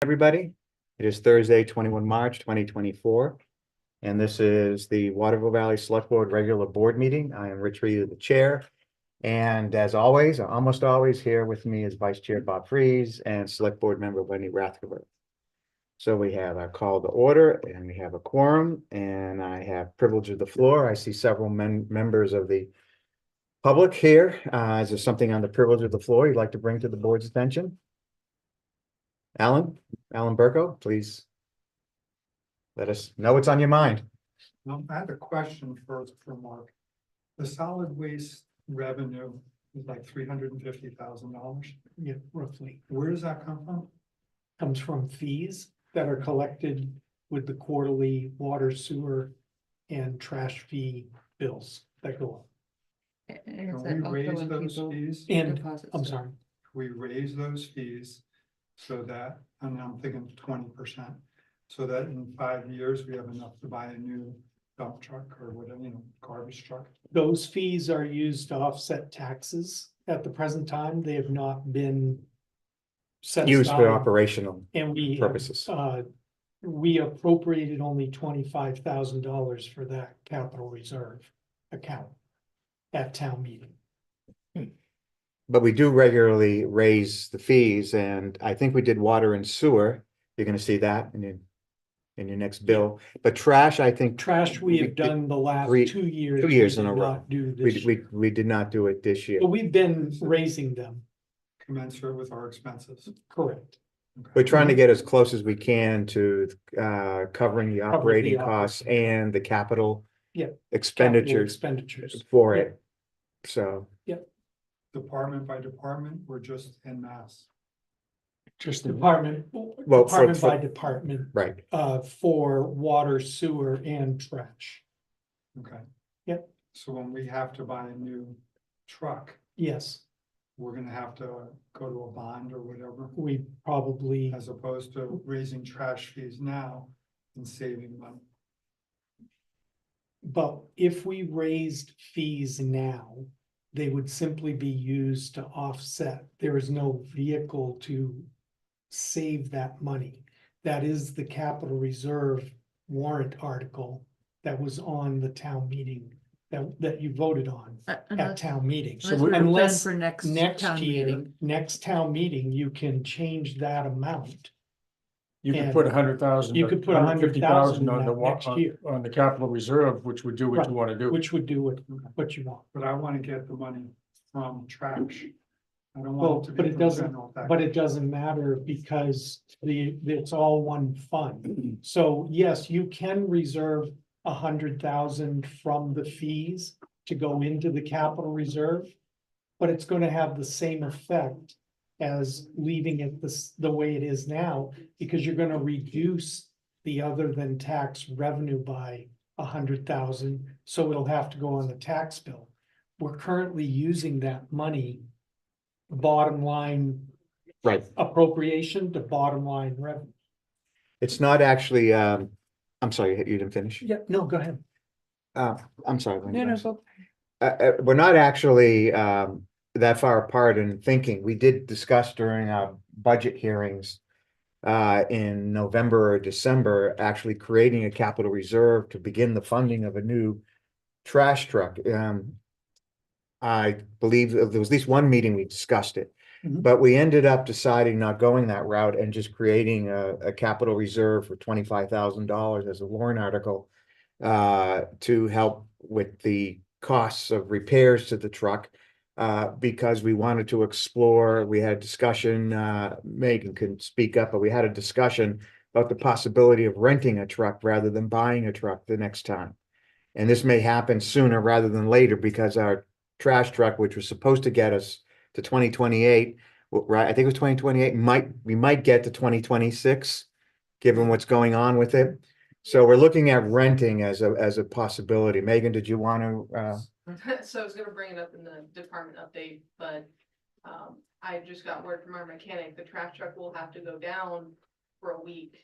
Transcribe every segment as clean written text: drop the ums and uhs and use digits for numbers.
Everybody. It is Thursday, 21 March 2024. And this is the Waterville Valley Select Board Regular Board Meeting. I am Rich Reed, the chair. And as always, almost always, here with me is Vice Chair Bob Freeze and Select Board Member Wendy Rathgeber. So we have a call to order and we have a quorum, and I have privilege of the floor. I see several members of the public here. Is there something on the privilege of the floor you'd like to bring to the board's attention? Alan Burko, please let us know what's on your mind. I have a question first for Mark. The solid waste revenue is like $350,000. Yeah, roughly. Where does that come from? Comes from fees that are collected with the quarterly water, sewer, and trash fee bills that go up. Can we raise those fees? And, I'm sorry, We raise those fees so that, and I'm thinking 20%, so that in 5 years, we have enough to buy a new dump truck or whatever, garbage truck. those fees are used to offset taxes. At the present time, they have not been set Used for aside, operational and purposes. we appropriated only $25,000 for that capital reserve account at town meeting. But we do regularly raise the fees, and I think we did water and sewer. You're gonna see that in your next bill. But trash, I think. Trash, we have done the last three- 2 years. 2 years we in a did row. not Do We, this we, year. we did not do it this year. But we've been raising them, Commensurate with our expenses. correct. Okay. We're trying to get as close as we can to covering the operating operating costs and the capital Yeah. Capital expenditures Expenditures. for Yeah. it. So, Department by department, or just en masse? Just department, Well, department by department, right, for water, sewer, and trash. Okay. Yep. So when we have to buy a new truck, Yes, we're gonna have to go to a bond or whatever, we probably, as opposed to raising trash fees now and saving money. but if we raised fees now, they would simply be used to offset. There is no vehicle to save that money. That is the capital reserve warrant article that was on the town meeting, that you voted on at Unless town meeting. unless we were planning Unless for next next town year, meeting. next town meeting, you can change that amount. You And could put 100,000. you could put 150,000 on in the that next year. on the capital reserve, which would do what Right. you want to do. Which would do what you want. But I wanna get the money from trash. I don't Well, want it to but be it from doesn't- general tax. But it doesn't matter because it's all one fund. So yes, you can reserve 100,000 from the fees to go into the capital reserve. But it's gonna have the same effect as leaving it the way it is now, because you're gonna reduce the other than tax revenue by 100,000, so it'll have to go on the tax bill. We're currently using that money, bottom line right. appropriation to bottom line revenue. It's not actually, I'm sorry, you didn't finish? Yeah, no, go ahead. I'm sorry. Wendy, No, no, I'm sorry. go. We're not actually that far apart in thinking. We did discuss during our budget hearings in November or December, actually creating a capital reserve to begin the funding of a new trash truck. I believe there was at least one meeting we discussed it, Mhm. but we ended up deciding not going that route and just creating a capital reserve for $25,000 as a warrant article to help with the costs of repairs to the truck. Because we wanted to explore, we had a discussion, Megan can speak up, but we had a discussion about the possibility of renting a truck rather than buying a truck the next time. And this may happen sooner rather than later because our trash truck, which was supposed to get us to 2028, right, I think it was 2028, we might get to 2026, given what's going on with it. So we're looking at renting as a possibility. Megan, did you want to, So I was gonna bring it up in the department update, but I just got word from our mechanic, the trash truck will have to go down for a week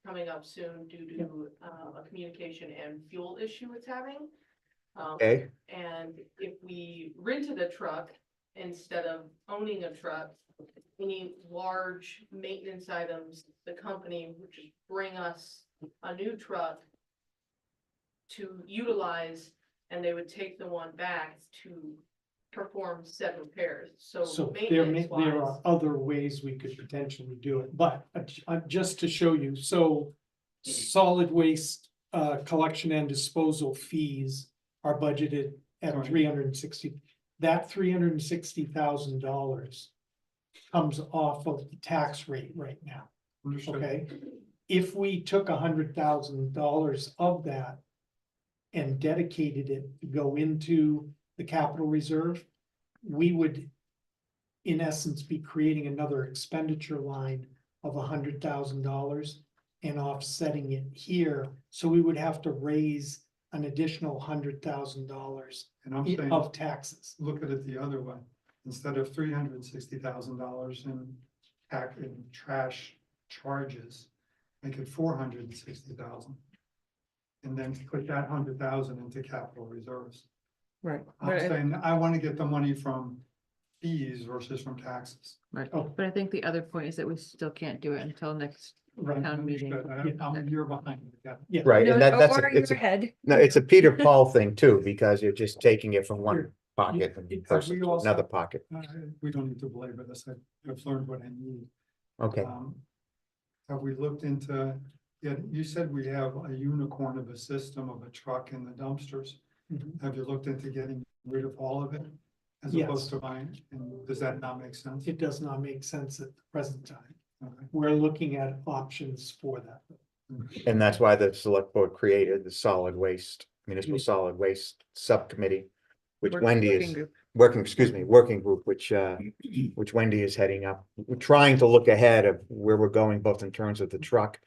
coming up soon due to a communication and fuel issue it's having. okay, And if we rented a truck instead of owning a truck, any large maintenance items the company would just bring us a new truck to utilize, and they would take the one back to perform said repairs, so So there maintenance are wise. other ways we could potentially do it, but just to show you, so. Solid waste, collection and disposal fees are budgeted at Right. 360, that $360,000. Comes off of the tax rate right now, Understood. okay? If we took $100,000 of that. And dedicated it to go into the capital reserve, we would. In essence, be creating another expenditure line of $100,000 and offsetting it here, so we would have to raise an additional $100,000 And I'm saying, of taxes. look at it the other way, instead of $360,000 in trash charges, make it $460,000. And then put that 100,000 into capital reserves. Right. I'm saying I want to get the money from fees versus from taxes. Right, Oh. but I think the other point is that we still can't do it until next. Right. Town meeting. Understood. I'm a year behind. Yeah. Right, No, and that's, or it's, your head. no, it's a Peter Paul thing too, because you're just taking it from one Here. pocket Have and versus we also- another pocket. We don't need to belabor this. I've learned what I need. Okay, Have we looked into, yeah, you said we have a unicorn of a system of a truck and the dumpsters. Mhm. Have you looked into getting rid of all of it? As Yes. opposed to buying, and does that not make sense? It does not make sense at the present time. Okay. We're looking at options for that. and that's why the select board created the solid waste, municipal Mm. solid waste subcommittee. Which Work- Wendy working is group. working group, which Wendy is heading up. We're trying to look ahead of where we're going, both in terms of the truck.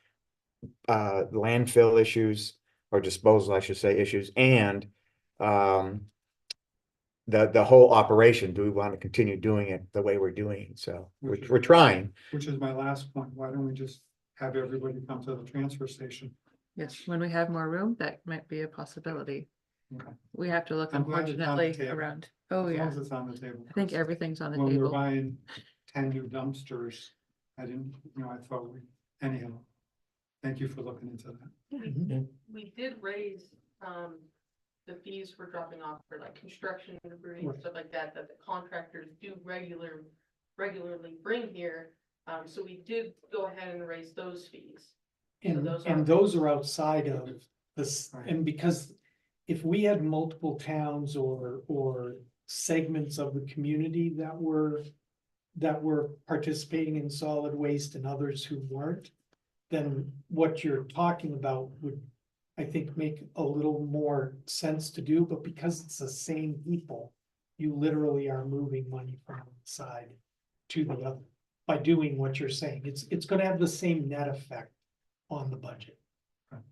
Landfill issues or disposal, I should say, issues and, the whole operation. Do we want to continue doing it the way we're doing it? So we're trying. Which is my last point. Why don't we just have everybody come to the transfer station? Yes, when we have more room, that might be a possibility. Okay. We have to look I'm glad it's on the unfortunately table. around. Oh, As long yeah, as it's on the table. I think everything's on the When we were table. buying 10 new dumpsters, I didn't, I thought anyhow. Thank you for looking into that. We did raise, the fees for dropping off for like construction debris, Right. stuff like that, that the contractors do regularly bring here. So we did go ahead and raise those fees. And, those and are- those are outside of this, Right. and because if we had multiple towns or segments of the community that were participating in solid waste and others who weren't, then what you're talking about would, I think, make a little more sense to do, but because it's the same people, you literally are moving money from one side to the other by doing what you're saying. It's gonna have the same net effect on the budget. Right.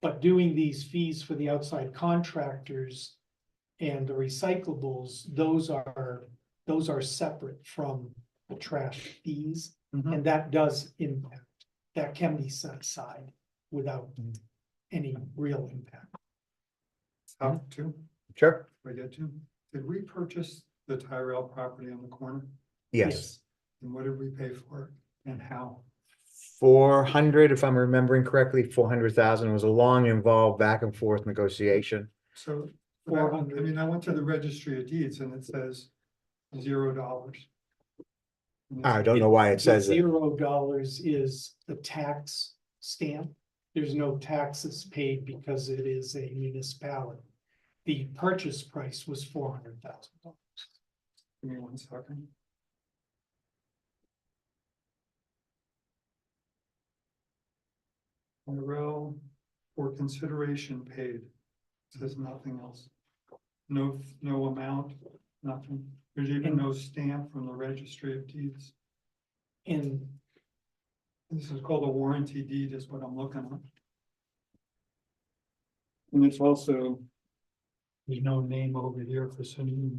But doing these fees for the outside contractors and the recyclables, those are separate from the trash fees, Mhm. and that does impact. That can be set aside without Mhm. any real impact. How to, Sure, I get to, did we purchase the Tyrell property on the corner? yes. And what did we pay for it and how? 400, if I'm remembering correctly, 400,000 was a long involved back and forth negotiation. So, I 400. mean, I went to the registry of deeds and it says $0. And I it's- don't know why it says it. $0 is the tax stamp. There's no taxes paid because it is a municipality. The purchase price was $400,000. Give me 1 second. Tyrell for consideration paid, says nothing else. No amount, nothing. There's even no stamp from the registry of deeds. And This is called a warranty deed is what I'm looking at. And it's also. There's no name over here for Sunny.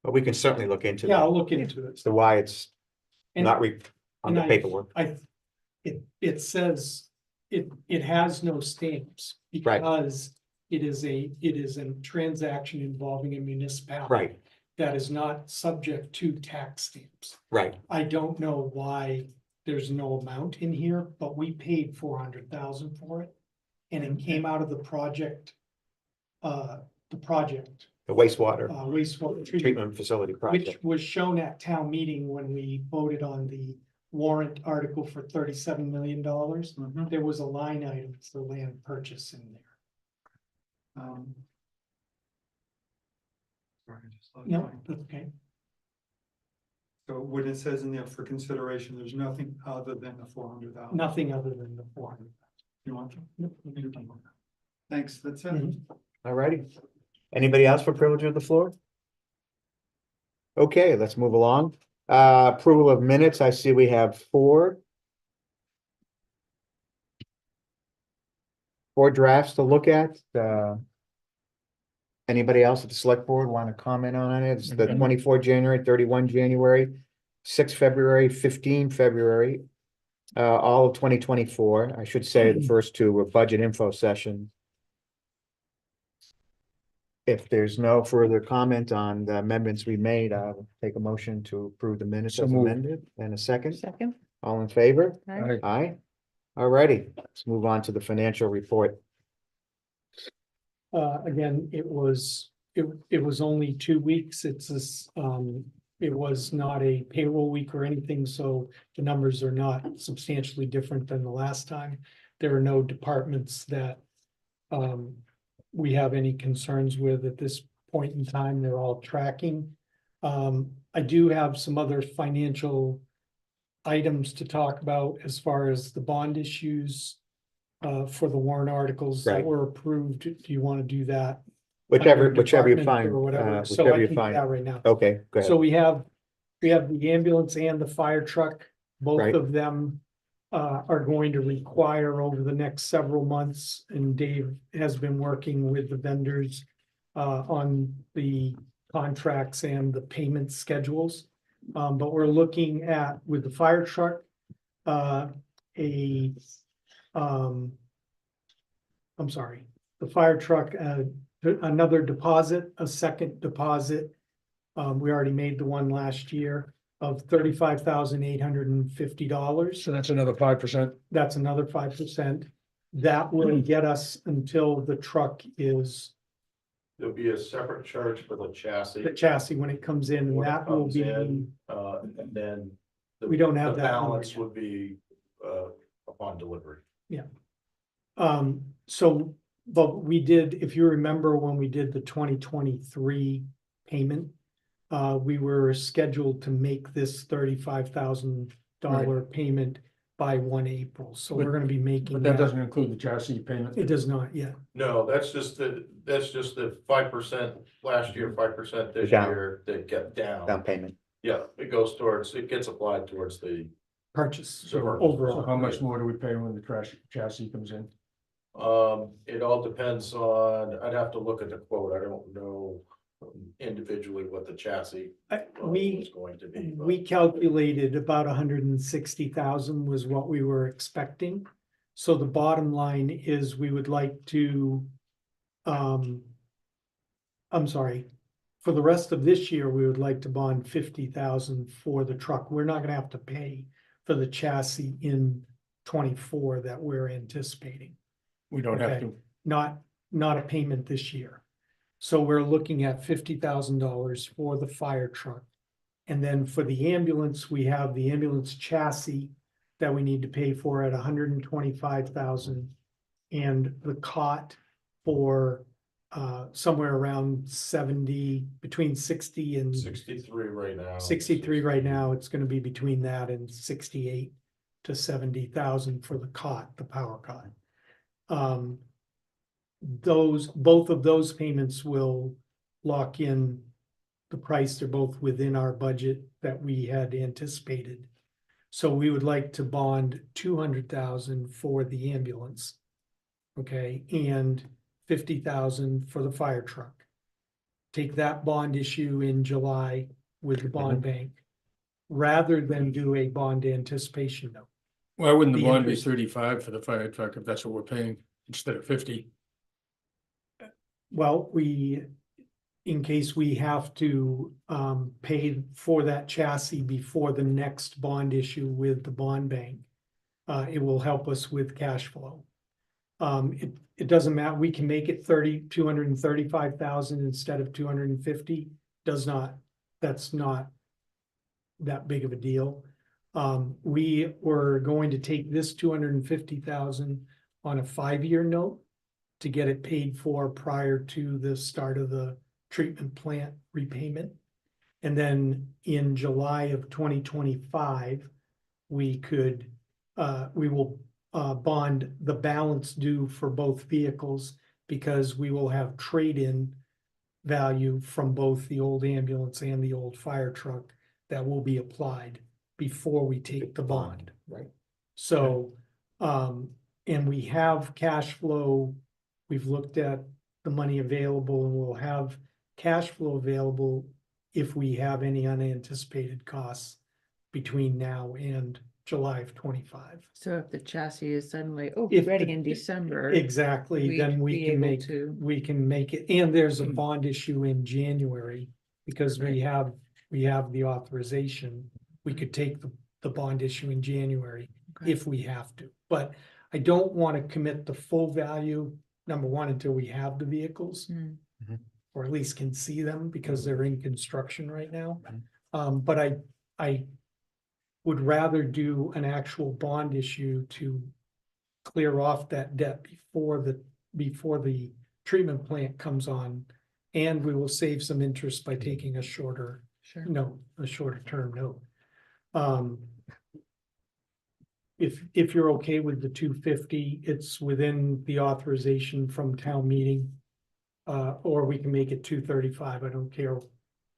But we can certainly look into yeah, that. I'll look into it. As to why it's And- not on and the I- paperwork. It says, it has no stamps. Right. Because it is a transaction involving a municipality. Right, that is not subject to tax stamps. Right, I don't know why there's no amount in here, but we paid 400,000 for it. And it came out of the project, the wastewater wastewater treatment, treatment facility project. which was shown at town meeting when we voted on the warrant article for $37 million. Mhm. There was a line item for land purchase in there. Sorry, just let No, me- that's okay. So when it says in there for consideration, there's nothing other than the 400,000. Nothing other than the 400. You want to? Nope. Thanks, that's it. Mhm. All righty. Anybody else for privilege of the floor? Okay, let's move along. Approval of minutes, I see we have four. Four drafts to look at, Anybody else at the select board want to comment on it? It's the Mhm. 24 January, 31 January, 6 February, 15 February. All of 2024, I should say the first two were budget info session. If there's no further comment on the amendments we made, I'll take a motion to approve the minutes So as moved. amended, and a second. Second. All in favor? Right. Aye. All righty, let's move on to the financial report. Again, it was only 2 weeks. It's this, it was not a payroll week or anything, so the numbers are not substantially different than the last time. There are no departments that we have any concerns with at this point in time. They're all tracking. I do have some other financial items to talk about as far as the bond issues for the warrant articles that Right. were approved. Do you want to do that? Whichever under you department find, or whatever? So whichever I you can do find. that right now. Okay, go So ahead. we have the ambulance and the fire truck. Both Right. of them are going to require over the next several months, and Dave has been working with the vendors on the contracts and the payment schedules. But we're looking at, with the fire truck, I'm sorry, the fire truck, another deposit, a second deposit. We already made the one last year of $35,850. So that's another 5%. That's another 5%. That will get us until the truck is There'll be a separate charge for the the chassis. chassis when it comes in, and when it that will comes be, in, And then. the- We don't have the that number balance yet. would be, upon delivery. so, but we did, if you remember when we did the 2023 payment, we were scheduled to make this $35,000 payment by 1 April, so we're gonna be making But that that. doesn't include the chassis payment. It does not yet. No, that's just the 5% last year, 5% this Down. year that get Down down. payment. Yeah, it goes towards, it gets applied towards the, Purchase So So overall. how much more do we pay when the chassis comes in? it all depends on, I'd have to look at the quote. I don't know individually what the chassis We, is going to be. but- we calculated about 160,000 was what we were expecting. So the bottom line is we would like to, I'm sorry, for the rest of this year, we would like to bond 50,000 for the truck. We're not gonna have to pay for the chassis in 24 that we're anticipating. We don't have Okay. to. Not a payment this year. So we're looking at $50,000 for the fire truck. And then for the ambulance, we have the ambulance chassis that we need to pay for at 125,000. And the cot for somewhere around 70, between 60 and 63 right now. 63 right now. It's gonna be between that and 68 to 70,000 for the cot, the power cot. Both of those payments will lock in the price. They're both within our budget that we had anticipated. So we would like to bond 200,000 for the ambulance. Okay, and 50,000 for the fire truck. Take that bond issue in July with the bond bank, rather than do a bond anticipation note. Why wouldn't the The bond be interest- 35 for the fire truck if that's what we're paying instead of 50? Well, in case we have to pay for that chassis before the next bond issue with the bond bank. It will help us with cash flow. It doesn't matter, we can make it 235,000 instead of 250, that's not that big of a deal. We were going to take this 250,000 on a 5-year note to get it paid for prior to the start of the treatment plant repayment. And then in July of 2025, we will bond the balance due for both vehicles, because we will have trade-in value from both the old ambulance and the old fire truck that will be applied before we take the bond. Right. So, and we have cash flow, we've looked at the money available, and we'll have cash flow available if we have any unanticipated costs between now and July of 25. So if the chassis is suddenly, If ready the- in December. Exactly, then we'd be able to- we can make it, and there's a bond issue in January, because we have the authorization. We could take the bond issue in January Okay. if we have to, but I don't want to commit the full value, number one, until we have the vehicles. Mm. Or at least can see them, because they're in construction right now. Mhm. But I would rather do an actual bond issue to clear off that debt before the treatment plant comes on. And we will save some interest by taking a shorter Sure. term note. If you're okay with the 250, it's within the authorization from town meeting. Or we can make it 235, I don't care.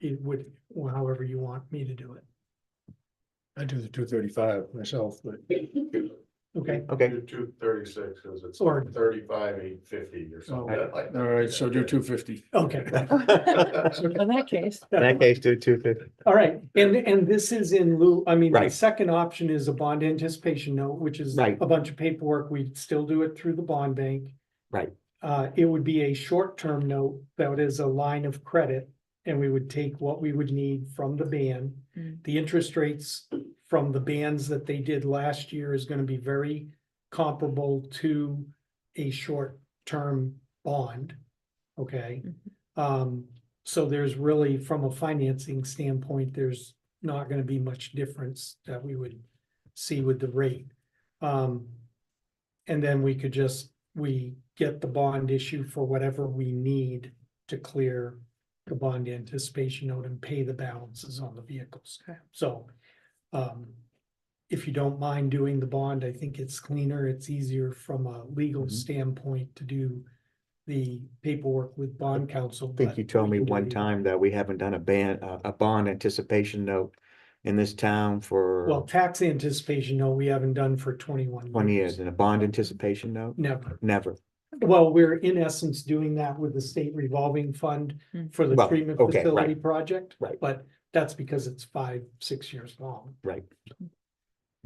It would, or however you want me to do it. I do the 235 myself, but Okay, Okay, 236, because it's Or- 35,850 or something like that. all right, so do 250. okay. In that case, in that case, do 250. All right, and this is in lieu, I mean, the Right. second option is a bond anticipation note, which is Right. a bunch of paperwork. We'd still do it through the bond bank. Right. It would be a short-term note that is a line of credit, and we would take what we would need from the band. Mm. The interest rates from the bands that they did last year is gonna be very comparable to a short-term bond. Okay? So there's really, from a financing standpoint, there's not gonna be much difference that we would see with the rate. And then we could we get the bond issue for whatever we need to clear the bond anticipation note and pay the balances on the vehicles. Okay. So, if you don't mind doing the bond, I think it's cleaner, it's easier from a legal Mhm. standpoint to do the paperwork with bond counsel. I think but you told me we can do one it. time that we haven't done a bond anticipation note in this town Well, for tax anticipation, no, we haven't done for 21 20 years, and a bond anticipation note, Never. never. Well, we're in essence doing that with the state revolving fund Hmm. for the Well, treatment okay, facility right, project. right. But that's because it's 5-6 years long. Right.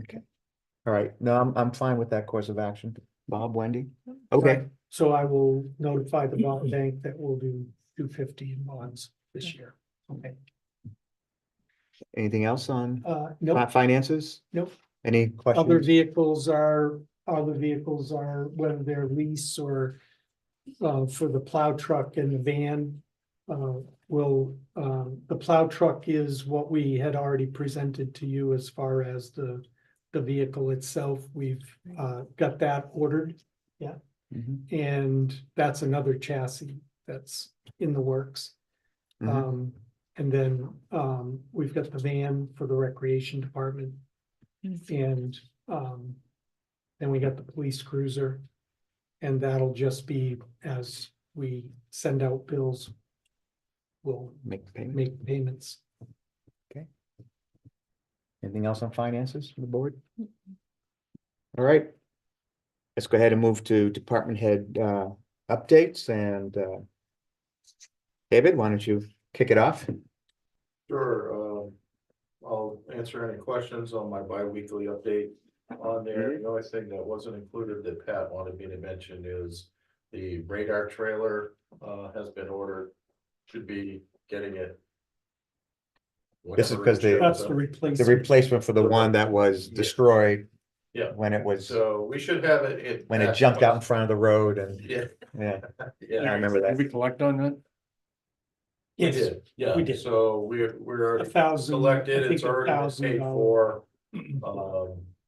Okay. All right, no, I'm fine with that course of action. Bob, Wendy? Okay, So I will notify the bond bank that we'll do 250 in bonds this year. Okay. anything else on Nope, finances? nope. Any Other questions? vehicles are, whether they're lease or for the plow truck and the van. The plow truck is what we had already presented to you as far as the vehicle itself. We've got that ordered, Mhm, and that's another chassis that's in the works. mhm. And then we've got the van for the recreation department. And then we got the police cruiser. And that'll just be as we send out bills. We'll Make the payment. make payments. Anything else on finances from the board? All right. Let's go ahead and move to department head updates and David, why don't you kick it off? Sure, I'll answer any questions on my bi-weekly update on there. The only thing that wasn't included that Pat wanted me to mention is the radar trailer has been ordered. should be getting it. This is whenever it 'cause they- shows That's up. the The replacement. replacement for the one that was Yeah. destroyed. Yeah. When it was, So we should have it. when it jumped out in front of the road and, Yeah, yeah, yeah. I remember Did that. we collect on that? We Yes, did, yeah, we did. so we're already 1,000. collected, I think it's already been paid $1,000. for,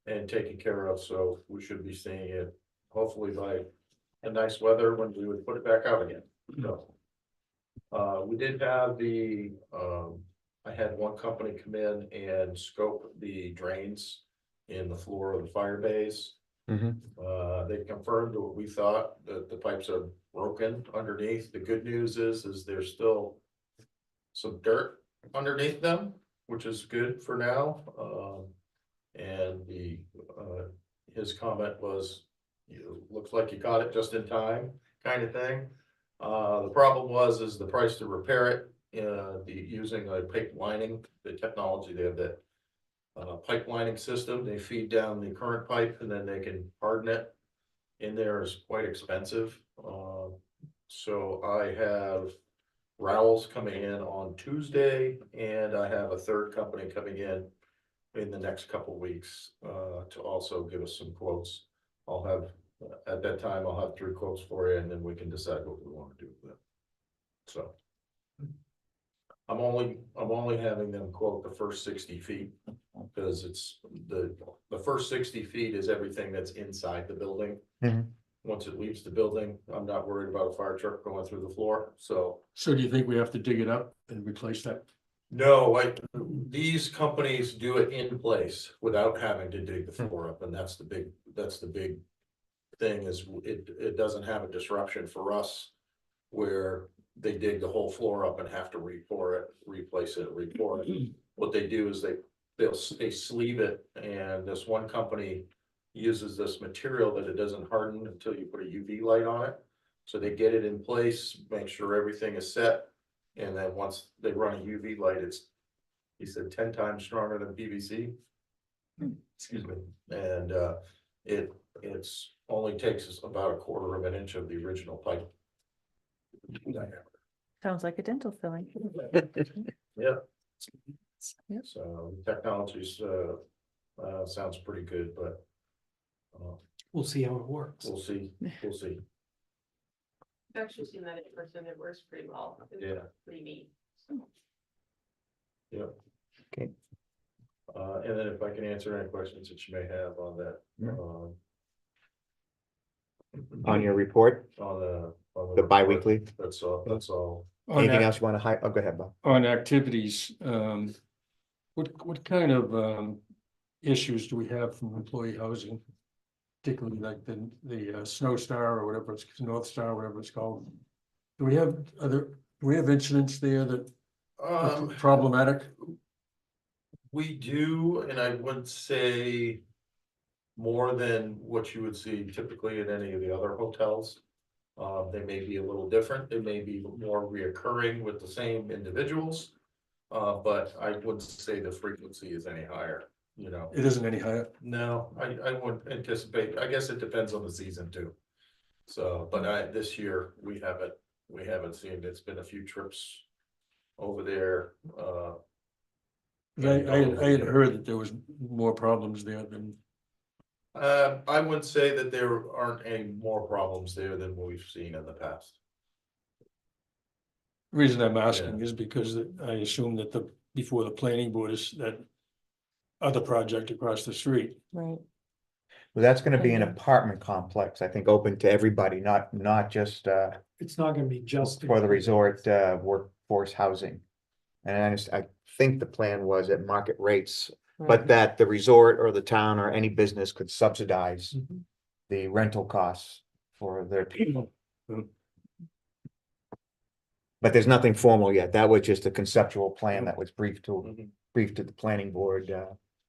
and taken care of, so we should be seeing it hopefully by a nice weather when we would put it back out again, so. We did have I had one company come in and scope the drains in the floor of the fire bays. Mhm. They confirmed what we thought, that the pipes are broken underneath. The good news is there's still some dirt underneath them, which is good for now. And his comment was, looks like you got it just in time, kind of thing. The problem is the price to repair it, using a pipe lining, the technology, they have that pipe lining system, they feed down the current pipe and then they can harden it. In there is quite expensive, so I have Rowell's coming in on Tuesday, and I have a third company coming in the next couple weeks, to also give us some quotes. I'll have, at that time, I'll have 3 quotes for you, and then we can decide what we want to do with it. So. I'm only having them quote the first 60 feet, because it's the first 60 feet is everything that's inside the building. Mhm. Once it leaves the building, I'm not worried about a fire truck going through the floor, so. So do you think we have to dig it up and replace that? No, these companies do it in place without having to dig the floor up, and that's the big thing is it doesn't have a disruption for us where they dig the whole floor up and have to re-pour it, replace it, re-pour it. What they do is they sleeve it, and this one company uses this material that it doesn't harden until you put a UV light on it. So they get it in place, make sure everything is set, and then once they run a UV light, he said 10 times stronger than PVC. Excuse me, and it's only takes us about a quarter of an inch of the original pipe. Sounds like a dental filling. Yeah. Yep. So the technology's sounds pretty good, but We'll see how it works. we'll see. I've actually seen that in person, it works pretty well. It's Yeah. Pretty neat. Yep. Okay. And then if I can answer any questions that you may have on that. On your report, On the bi-weekly, That's all. On anything ac- else you want to oh, go ahead, Bob. On activities, what kind of issues do we have from employee housing? Particularly like the Snow Star or whatever it's, North Star, whatever it's called. Do we have incidents there that are problematic? We do, and I would say more than what you would see typically in any of the other hotels. They may be a little different, they may be more reoccurring with the same individuals. But I wouldn't say the frequency is any higher, you know. It isn't any higher. No, I wouldn't anticipate, I guess it depends on the season too. So, but this year, we haven't seen, it's been a few trips over there, I had heard that there was more problems there than, I wouldn't say that there aren't any more problems there than we've seen in the past. the reason I'm asking is because I assume that before the planning board is that other project across the street. Right. Well, that's gonna be an Okay. apartment complex, I think, open to everybody, not just It's not gonna be just. for the resort workforce housing. And I think the plan was at market rates, but that the resort or the town or any business could subsidize Mhm. the rental costs for their people. But there's nothing formal yet. That was just a conceptual plan that was briefed to the planning board.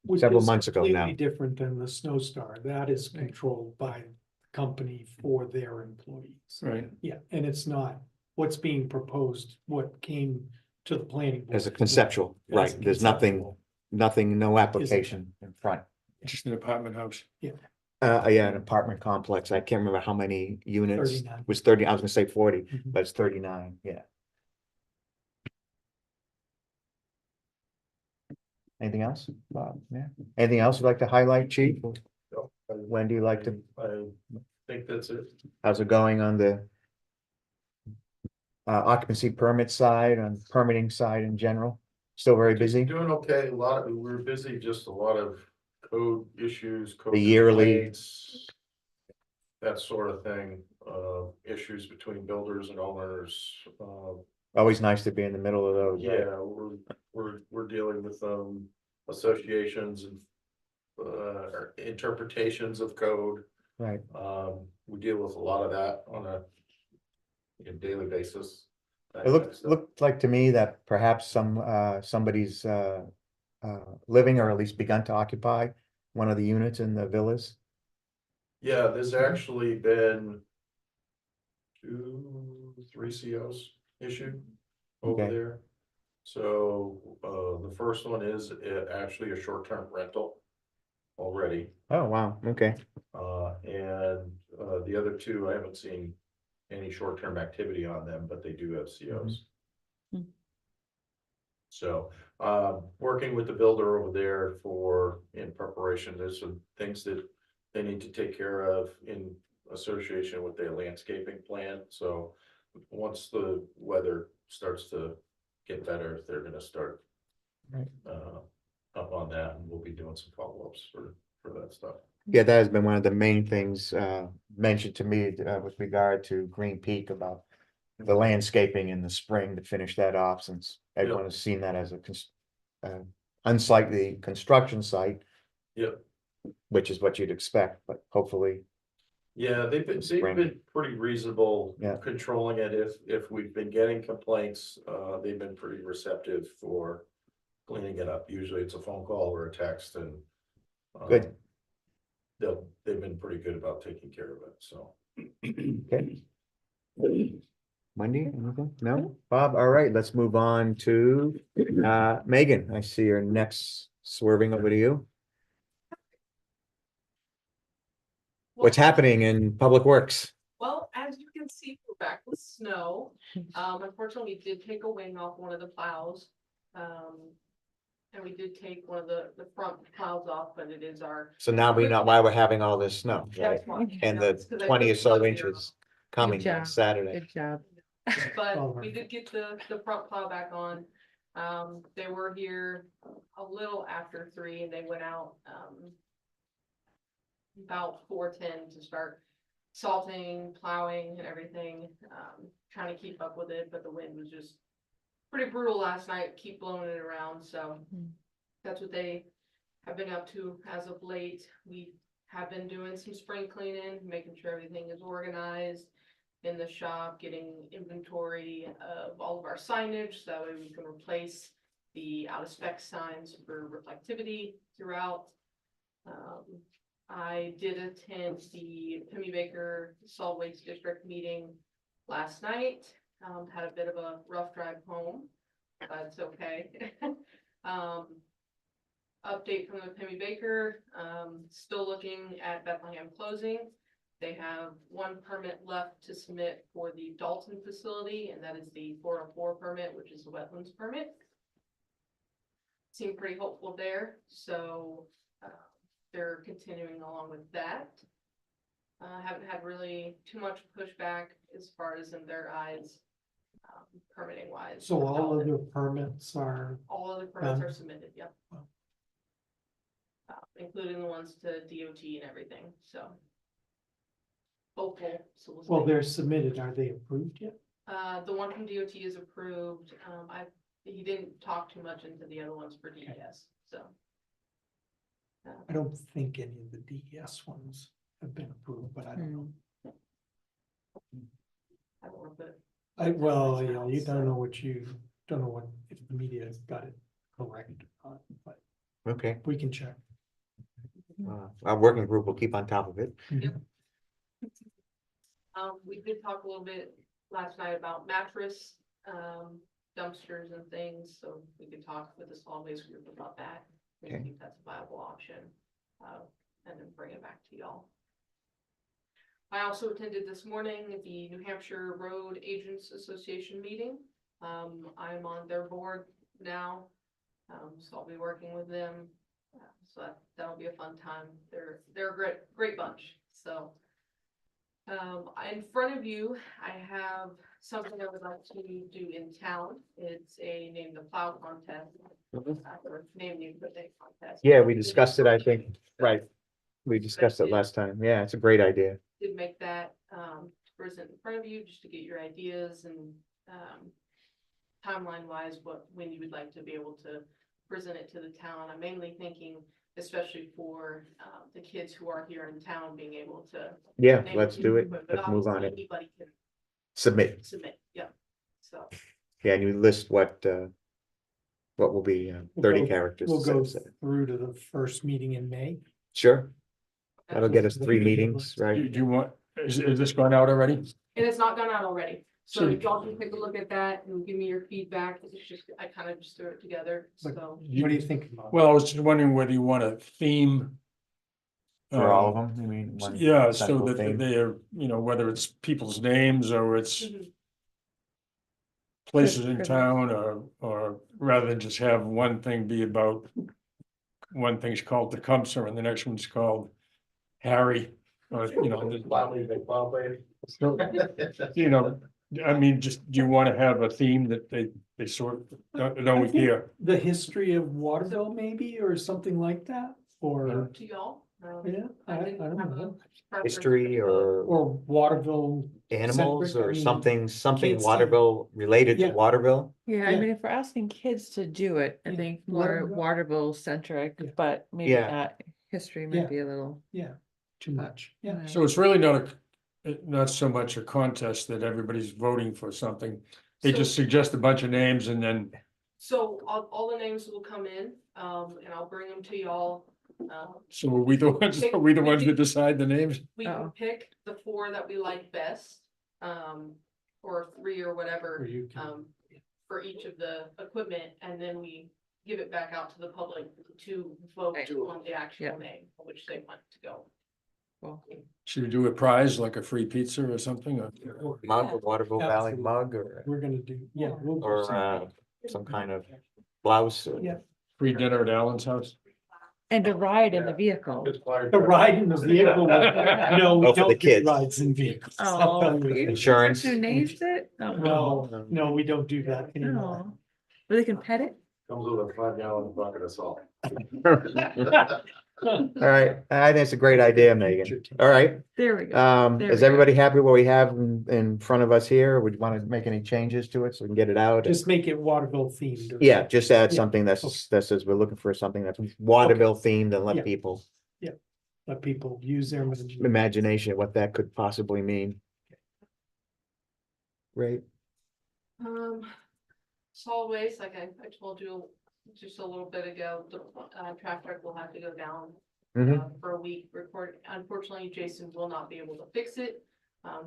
Which several is months ago now. completely different than the Snow Star. That is controlled by the company for their employees. Right. Yeah, and it's not what's being proposed, what came to the planning. board. As a conceptual, As right? There's conceptual. nothing, no application in front. Just an apartment house. Yeah, an apartment complex. I can't remember how many units. 39. Was 30, I was gonna say 40, Mhm. but it's 39, yeah. Anything else? Bob, yeah, anything else you'd like to highlight, chief? No, When do you like to, I think that's it. how's it going on the occupancy permit side, on permitting side in general? Still very busy? Doing okay, we're busy, just a lot of code issues, code The yearly- complaints, that sort of thing, issues between builders and owners, Always nice to be in the middle of those, right? yeah, we're dealing with, associations and interpretations of code. Right, We deal with a lot of that on a daily basis. that it kind of stuff. looked like to me that perhaps somebody's living or at least begun to occupy one of the units in the villas. Yeah, there's actually been 3 COs issued over Okay. there. So, the first one is actually a short-term rental already. Oh, wow, okay, And the other 2, I haven't seen any short-term activity on them, but they do have COs. Mhm. So, working with the builder over there in preparation, there's some things that they need to take care of in association with their landscaping plan. So once the weather starts to get better, they're gonna start Right. Up on that, and we'll be doing some follow-ups for that stuff. yeah, that has been one of the main things mentioned to me with regard to Green Peak about the landscaping in the spring to finish that off, since everyone has seen that as a unsightly construction site. Yep. Which is what you'd expect, but hopefully, Yeah, they've Spring. been pretty reasonable Yeah. controlling it. If we've been getting complaints, they've been pretty receptive for cleaning it up. Usually it's a phone call or a text, and Good. They've been pretty good about taking care of it, so. okay. Wendy, anything? No? Bob, all right, let's move on to Megan. I see your next swerving over to you. What's happening in Public Works? Well, as you can see, we're back with snow. Unfortunately, we did take a wing off one of the plows. And we did take one of the front plows off, but it is our. So now we know why we're having all this snow, right? That's why. And Yeah, the it's 'cause I 20 or put so snow here. inches coming Good on job. Saturday. Good job. But we did get the front plow back on. They were here a little after 3 and they went out, about 4:10 to start salting, plowing and everything, trying to keep up with it, but the wind was just pretty brutal last night, keep blowing it around, so Mm. that's what they have been up to as of late. We have been doing some spring cleaning, making sure everything is organized in the shop, getting inventory of all of our signage, so that way we can replace the out of spec signs for reflectivity throughout. I did attend the Pemmy Baker Solid Waste District meeting last night. Had a bit of a rough drive home, but it's okay. Update from the Pemmy Baker, still looking at Bethlehem closing. They have 1 permit left to submit for the Dalton facility, and that is the 404 permit, which is the wetlands permit. Seem pretty hopeful there, so they're continuing along with that. Haven't had really too much pushback as far as in their eyes, permitting wise. So all of the permits are, All of the permits are done? submitted, yep. Wow. Including the ones to DOT and everything, so. Hopeful. So we'll well, see. they're submitted. Are they approved yet? The one from DOT is approved. He didn't talk too much into the other ones for DES, so. I don't think any of the DES ones have been approved, but I don't know. I don't know if it. Well, yeah, you don't know what, if the media got it correct, or not, but Okay, we can check. our working group will keep on top of it. We did talk a little bit last night about mattress, dumpsters and things, so we could talk with the solid waste group about that. We Okay. think that's a viable option, and then bring it back to y'all. I also attended this morning the New Hampshire Road Agents Association meeting. I'm on their board now. So I'll be working with them. So that'll be a fun time. They're a great bunch, so. In front of you, I have something I would like to do in town. It's a name the plow contest. Or name the equipment contest. Yeah, we discussed it, I think, right. We discussed it last time. Yeah, it's a great idea. Did make that, to present in front of you, just to get your ideas and, timeline wise, when you would like to be able to present it to the town. I'm mainly thinking, especially for, the kids who are here in town, being able to. Yeah, name let's the do it. equipment, but Let's move on obviously it. Anybody can Submit. submit, yeah, so. Yeah, and you list what will be We'll 30 go- characters. We'll go so- through to the first meeting in May. Sure, that'll get us That's 3 the meetings, Do right? you want, is this gone out already? And it's not gone out already, so So- if y'all can take a look at that and give me your feedback, it's just, I kind of just threw it together, But- so. What do you think about? Well, I was just wondering whether you want a theme. For all of um, them, I mean. one Yeah, so central that theme. they're, whether it's people's names or it's Mhm. places in Good. town, or rather than just have one thing be about. One thing's called Tecumseh and the next one's called Harry, or, so, I mean, just, do you want to have a theme that they sort, don't care? The history of Waterville maybe, or something like that, or, To y'all. yeah, I didn't don't have a know. preference, History but- or Waterville. animals centric, I or mean, something kids- Waterville related to Yeah. Waterville. Yeah, I Yeah. mean, if we're asking kids to do it, I Yeah, think let more 'em go. Waterville centric, Yeah. but maybe Yeah. not, history Yeah. might be a little. Yeah, too much, yeah. Yeah. So it's really not so much a contest that everybody's voting for something. They So- just suggest a bunch of names and then, So all the names will come in, and I'll bring them to y'all. so are we the ones that decide the names? We can Uh-oh. pick the 4 that we like best, or 3 or Or whatever, you can, for each of the equipment, and then we give it back out to the public to vote Right. on the actual Yeah. name, which they want to go. Cool. Should we do a prize like a free pizza or something? Or Mug, a Waterville Valley Absolutely. mug or we're gonna do, yeah. we'll do or something. some kind of blouse. Or, Yeah. free dinner at Alan's house? And a ride in the vehicle. The ride in the vehicle, no, we Oh, for the don't do kids. rides in vehicles. I'll tell you. Insurance. Who names it? No, no, we don't do that anymore. No. But they can pet it? Comes with a 5-gallon bucket of salt. All right, I think it's a great idea, Megan. All right, There we go. There is we go. everybody happy with what we have in front of us here? Would you want to make any changes to it so we can get it out? Just make it Waterville themed. or Yeah, just add Yeah. something that says we're looking for something that's Waterville themed and let Yeah. people Let people use their imagination. imagination what that could possibly mean. Right, Solid waste, like I told you just a little bit ago, the, trash truck will have to go down for a week report. Unfortunately, Jason will not be able to fix it.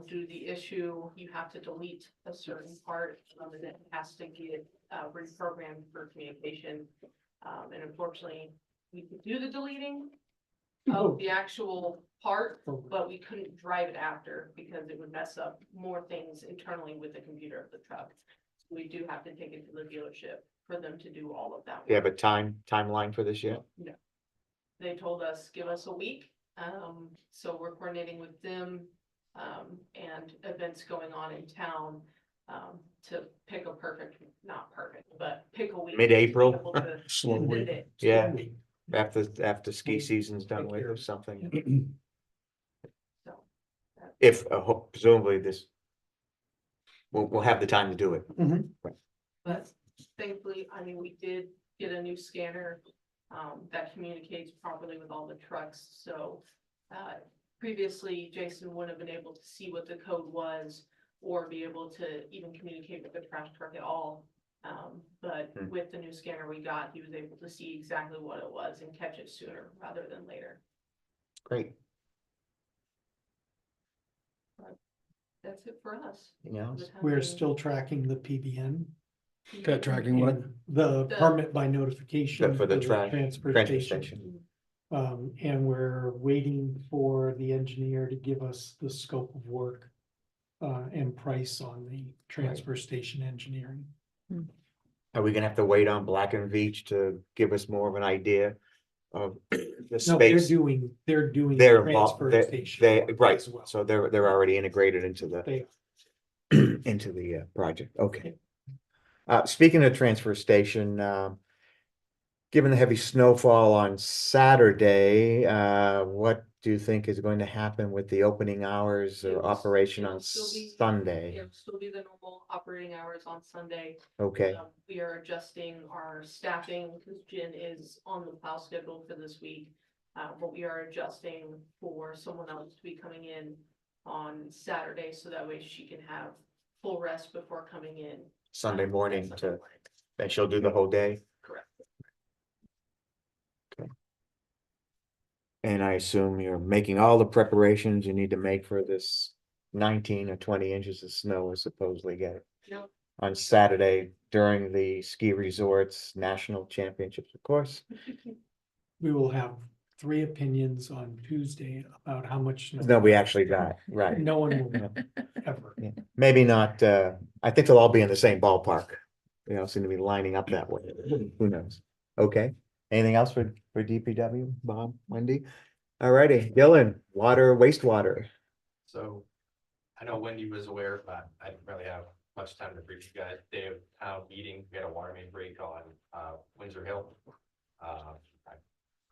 Due to the issue, you have to delete a certain part, and it has to get, reprogrammed for communication. And unfortunately, we could do the deleting Oh. of the actual part, Oh. but we couldn't drive it after because it would mess up more things internally with the computer of the truck. We do have to take it to the dealership for them to do all of that. you have a work. timeline for this yet? They told us, give us a week, so we're coordinating with them, and events going on in town. To pick a perfect, not perfect, but pick a week. to be Mid-April? able to Slow submit week. it. Yeah. After ski season's done Take with care or of it. something, So, if presumably this. We'll have the time to do it. but thankfully, I mean, we did get a new scanner, that communicates properly with all the trucks, so. Previously, Jason wouldn't have been able to see what the code was or be able to even communicate with the trash truck at all. But Hmm. with the new scanner we got, he was able to see exactly what it was and catch it sooner rather than later. Great, That's it for us. you know, for the time We're being. still tracking the PBN. Cat tracking what? and The permit by notification. for the transfer transfer station. station. And we're waiting for the engineer to give us the scope of work. And price on the transfer station engineering. Are we gonna have to wait on Black and Veatch to give us more of an idea of the No, they're space? doing the They're involved, transfer they, station. right, as well. so they're already integrated into the, They, into the project, okay. Speaking of transfer station, given the heavy snowfall on Saturday, what do you think is going to happen with the opening hours or operation on It'll still be- Sunday? It'll still be the normal operating hours on Sunday. Okay, We are adjusting our staffing because Jen is on the plow schedule for this week. But we are adjusting for someone else to be coming in on Saturday, so that way she can have full rest before coming in. Sunday on morning Sunday to, morning. and she'll do the whole day? Correct. And I assume you're making all the preparations you need to make for this 19 or 20 inches of snow we're supposedly getting No, on Saturday during the ski resorts national championships, of course. we will have 3 opinions on Tuesday about how much. snow- No, we actually got, right. No one will Yeah. ever. Yeah. Maybe not, I think they'll all be in the same ballpark. They all seem to be lining up that way. Who knows? Okay, anything else for DPW, Bob, Wendy? Alrighty, Dylan, water, wastewater. So I know Wendy was aware, but I didn't really have much time to brief you guys. Day of town meeting, we had a water main break on Windsor Hill. I'm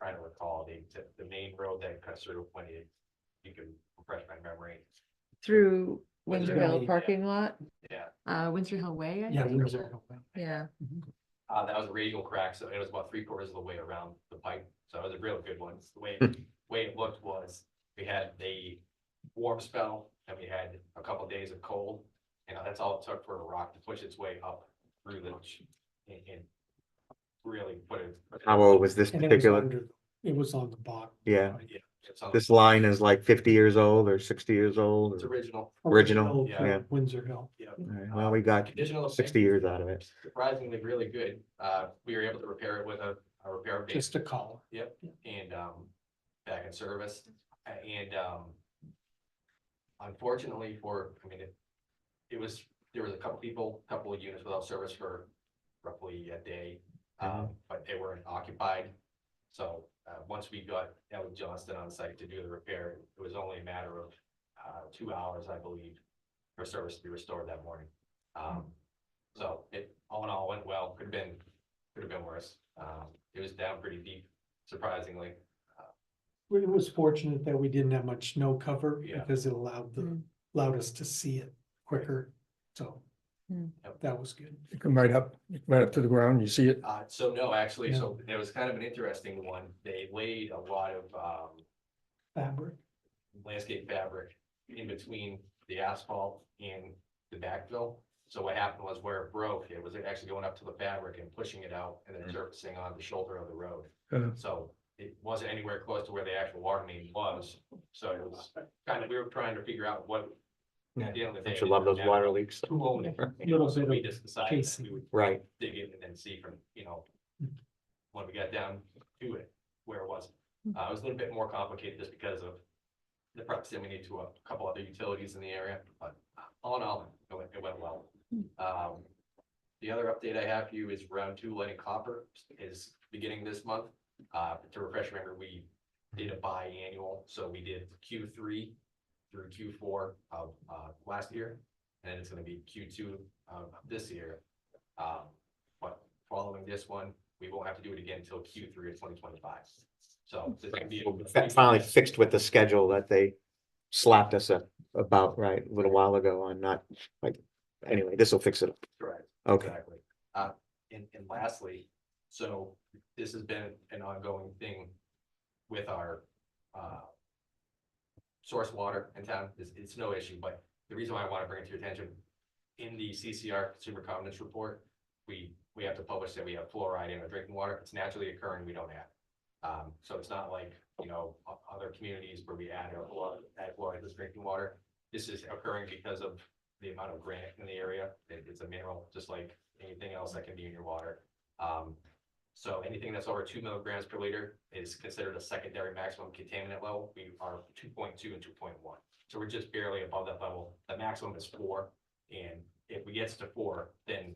trying to recall the main road that cuts through when you can refresh my memory. Through Windsor Windsor Hill Hill, parking lot, Yeah, Windsor Hill Way, I Yeah. think. Windsor Hill. Yeah, that was a radial crack, so it was about 3/4 of the way around the pipe, so it was a real good one. The way it looked was, we had the warm spell, and we had a couple of days of cold. That's all it took for a rock to push its way up through and really put it. How old was this And it was particular? under, it was on the bottom. Yeah, Yeah, it's on this line is like 50 years old or 60 years old. It's or- original. Original, Yeah. yeah. Windsor Hill. Yeah. Alright, well, we got Additional 60 years out of it. Surprisingly really good. We were able to repair it with a repair base. Just a collar. Yep, and back in service, and unfortunately there was a couple of units without service for roughly a day. But they weren't occupied. So once we got Ellie Johnston on site to do the repair, it was only a matter of 2 hours, I believe, for service to be restored that morning. So it all in all went well. Could have been worse. It was down pretty deep, surprisingly. It was fortunate that we didn't have much snow cover Yeah. because it allowed Mm. allowed us to see it quicker. So Mm. that was good. You come right up to the ground, you see it. So no, actually, so it was kind of an interesting one. They laid a lot of Fabric. landscape fabric in between the asphalt and the backfill. So what happened was where it broke, it was actually going up to the fabric and pushing it out and then surfacing on the shoulder of the road. So it wasn't anywhere close to where the actual water main was. So it was kind of, we were trying to figure out what. At the end of the day. Don't you love those water leaks? Who owned it? Little So bit we of just decided that we casing. would Right, dig in and then see from, when we got down to it, where it was. It was a little bit more complicated just because of the proximity to a couple other utilities in the area, but all in all, it went well. The other update I have for you is round 2 lead and copper is beginning this month. To refresh your memory, we did a biannual, so we did Q3 through Q4 of last year, and then it's gonna be Q2 of this year. But following this one, we won't have to do it again until Q3 of 2025. So this can be. finally fixed with the schedule that they slapped us about, right, a little while ago on not, like, anyway, this will fix it. Correct. Okay, Exactly. And lastly, so this has been an ongoing thing with our source water in town. It's no issue, but the reason why I want to bring it to your attention, in the CCR Consumer Confidence Report, we have to publish that we have fluoride in our drinking water. It's naturally occurring, we don't have. So it's not like, other communities where we add fluoride to drinking water. This is occurring because of the amount of granite in the area. It's a mineral, just like anything else that can be in your water. So anything that's over 2 milligrams per liter is considered a secondary maximum contaminant level. We are 2.2 and 2.1. So we're just barely above that level. The maximum is 4. And if we get to 4, then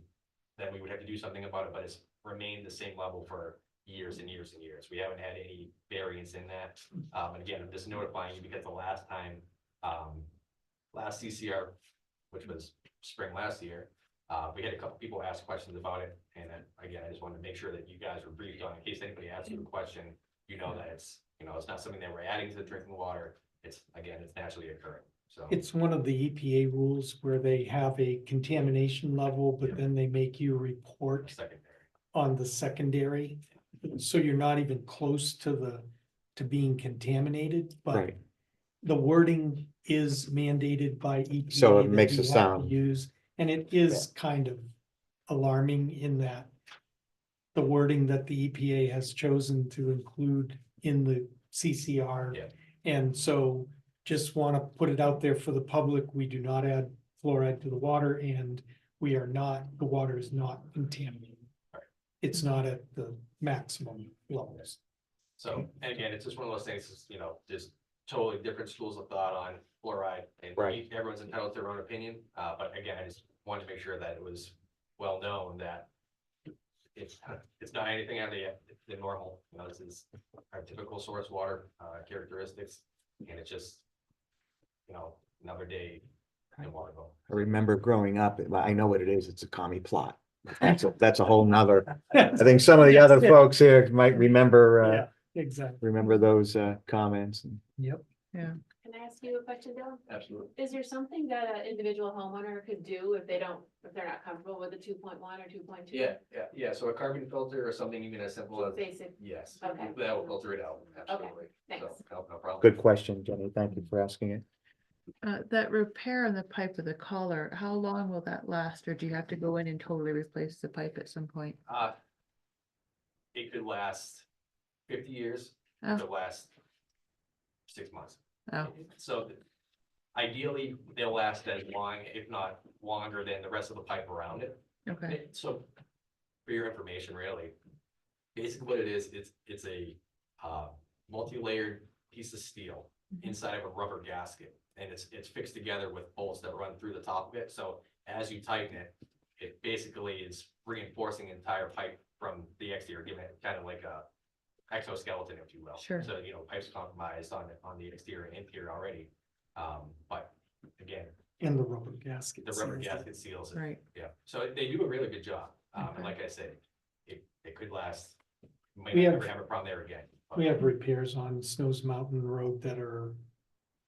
then we would have to do something about it, but it's remained the same level for years and years and years. We haven't had any variance in that. And again, I'm just notifying you because the last time, last CCR, which was spring last year, we had a couple people ask questions about it. And then, again, I just wanted to make sure that you guys were briefed on, in case anybody asks you a question, you know that it's, it's not something that we're adding to the drinking water. It's, again, it's naturally occurring, so. It's one of the EPA rules where they have a contamination level, but Yeah. then they make you report Secondary. on the secondary. So you're not even close to being contaminated, but Right. the wording is mandated by EPA. So it that makes we it have to sound- Use, and it is kind of alarming in that the wording that the EPA has chosen to include in the CCR. Yeah. And so just want to put it out there for the public. We do not add fluoride to the water, and the water is not contaminated. It's not at the maximum levels. So, and again, it's just one of those things, is, there's totally different schools of thought on fluoride, and Right. everyone's entitled to their own opinion. But again, I just wanted to make sure that it was well known that it's not anything out of the normal. This is our typical source water characteristics, and it's just, another day in Waterville. I remember growing up, I know what it is, it's a commie plot. That's a whole nother, I think some of the other Yeah. folks here might remember, Yeah, exactly. remember those, comments. Yep. Can I ask you a question, Dylan? Absolutely. Is there something that an individual homeowner could do if they're not comfortable with the 2.1 or 2.2? Yeah. So a carbon filter or something even as simple as, Basic, yes, Okay. that will filter it out. Absolutely. thanks. So, no problem. Good question, Jenny. Thank you for asking it. That repair on the pipe with the collar, how long will that last? Or do you have to go in and totally replace the pipe at some point? It could last 50 years, Oh. it could last 6 months. Oh, So ideally, they'll last as long, if not longer than the rest of the pipe around it. okay, So for your information, really, basically what it is, it's a multi-layered piece of steel Mhm. inside of a rubber gasket. And it's fixed together with bolts that run through the top of it. So as you tighten it, it basically is reinforcing the entire pipe from the exterior, giving it kind of like a exoskeleton, if you will. Sure. So, pipes compromised on the exterior and interior already. But again, And the rubber gasket. the rubber seals it. gasket seals it. right. Yeah, so they do a really good job. And Okay. like I said, it could last, you might We not have- ever have a problem there again. but- We have repairs on Snows Mountain Road that are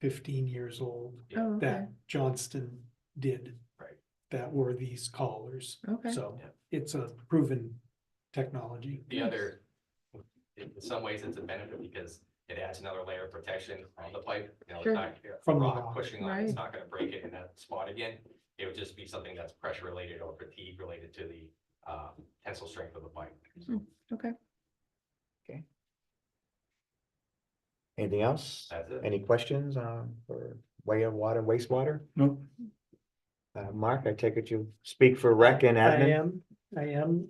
15 years old Yeah. Oh, okay, that Johnston did. Right. That were these collars. okay, So Yeah. it's a proven technology. The other, in some ways, it's a benefit because it adds another layer of protection on the pipe. It's Sure. not From the rock rock. pushing on it, it's Right. not gonna break it in that spot again. It would just be something that's pressure related or fatigue related to the tensile strength of the pipe. okay. Anything else? That's it. Any questions, for way of water, wastewater? Nope. Mark, I take it you speak for rec and admin? I am.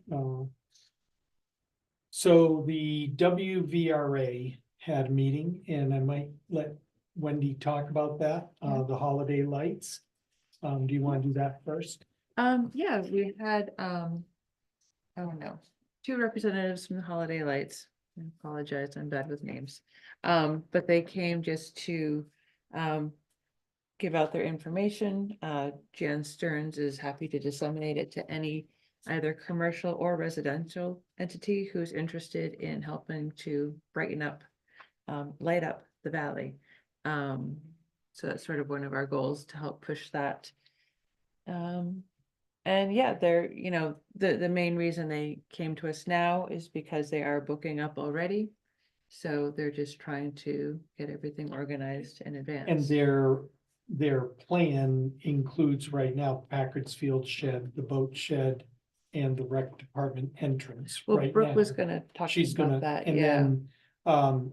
So the WVRA had a meeting, and I might let Wendy talk about that, the holiday lights. Do you want to do that first? Yeah, we had, oh no, two representatives from the Holiday Lights. I apologize, I'm bad with names. But they came just to, give out their information. Jan Stearns is happy to disseminate it to any either commercial or residential entity who's interested in helping to brighten up, light up the valley. So that's sort of one of our goals, to help push that. And yeah, they're, the main reason they came to us now is because they are booking up already. So they're just trying to get everything organized in advance. And their plan includes right now Packard's Field Shed, the boat shed, and the rec department entrance Well, right Brooke now. was gonna talk to She's you about gonna, that, and yeah. then,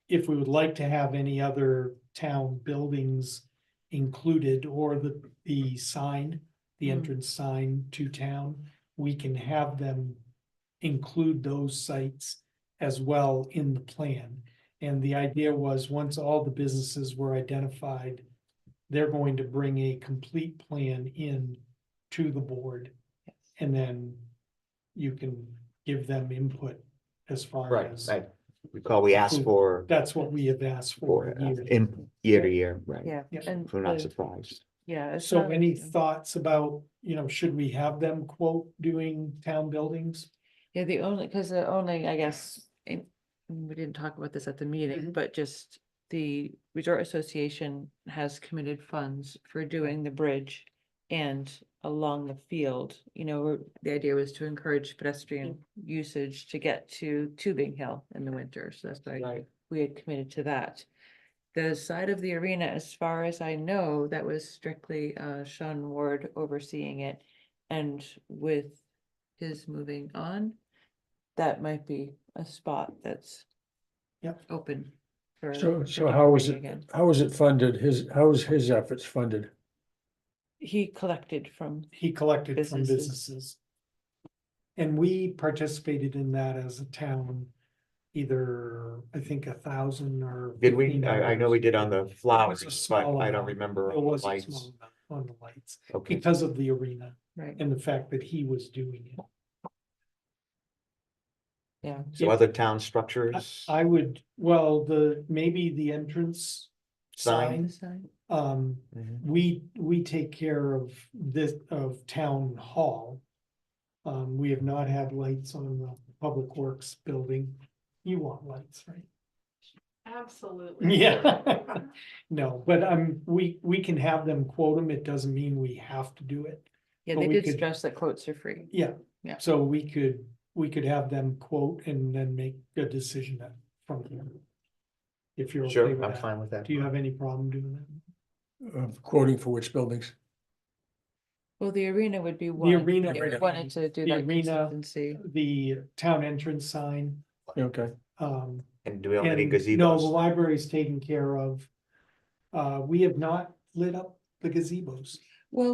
if we would like to have any other town buildings included, or the sign, the Mm. entrance sign to town, we can have them include those sites as well in the plan. And the idea was, once all the businesses were identified, they're going to bring a complete plan in to the board. And then you can give them input as far Right, as. I recall we asked for, That's what we have asked for. year to year, right? Yeah, Yeah. and So we're not the- surprised. yeah. it's So not- any thoughts about, should we have them quote doing town buildings? Yeah, the only, because the only, I guess, we didn't talk about this at the meeting, Mhm. but just the Resort Association has committed funds for doing the bridge and along the field, the idea was to encourage pedestrian usage to get to Tubing Hill in the winter, so that's why Right. we had committed to that. The side of the arena, as far as I know, that was strictly Sean Ward overseeing it. And with his moving on, that might be a spot that's Yep. open. for- So, for so how is doing it, again. how is it funded? How is his efforts funded? He collected from, He collected from Businesses. businesses. And we participated in that as a town, either, I think, 1,000 or. Did we? I know we did on the flowers, but small I don't amount. remember It on the was a lights. small amount on the lights, Okay, because of the arena right, and the fact that he was doing it. yeah, so Yeah. other town structures, I would, maybe the entrance Sign. the sign, sign, Mhm. we take care of this, of town hall. We have not had lights on the Public Works building. You want lights, right? Absolutely. Yeah. No, but we can have them quote them. It doesn't mean we have to do it. yeah, But they we did could- stress that quotes are free. Yeah. Yeah. So we could have them quote and then make a decision from there. If you're okay Sure, with I'm that. fine with that. Do you have any problem doing that? Quoting for which buildings? Well, the arena would be one. arena if we would wanted be- to do the that arena, consistency. The town entrance sign, Okay, And do we own any and no, the gazebos? library's taken care of. We have not lit up the gazebos. Well,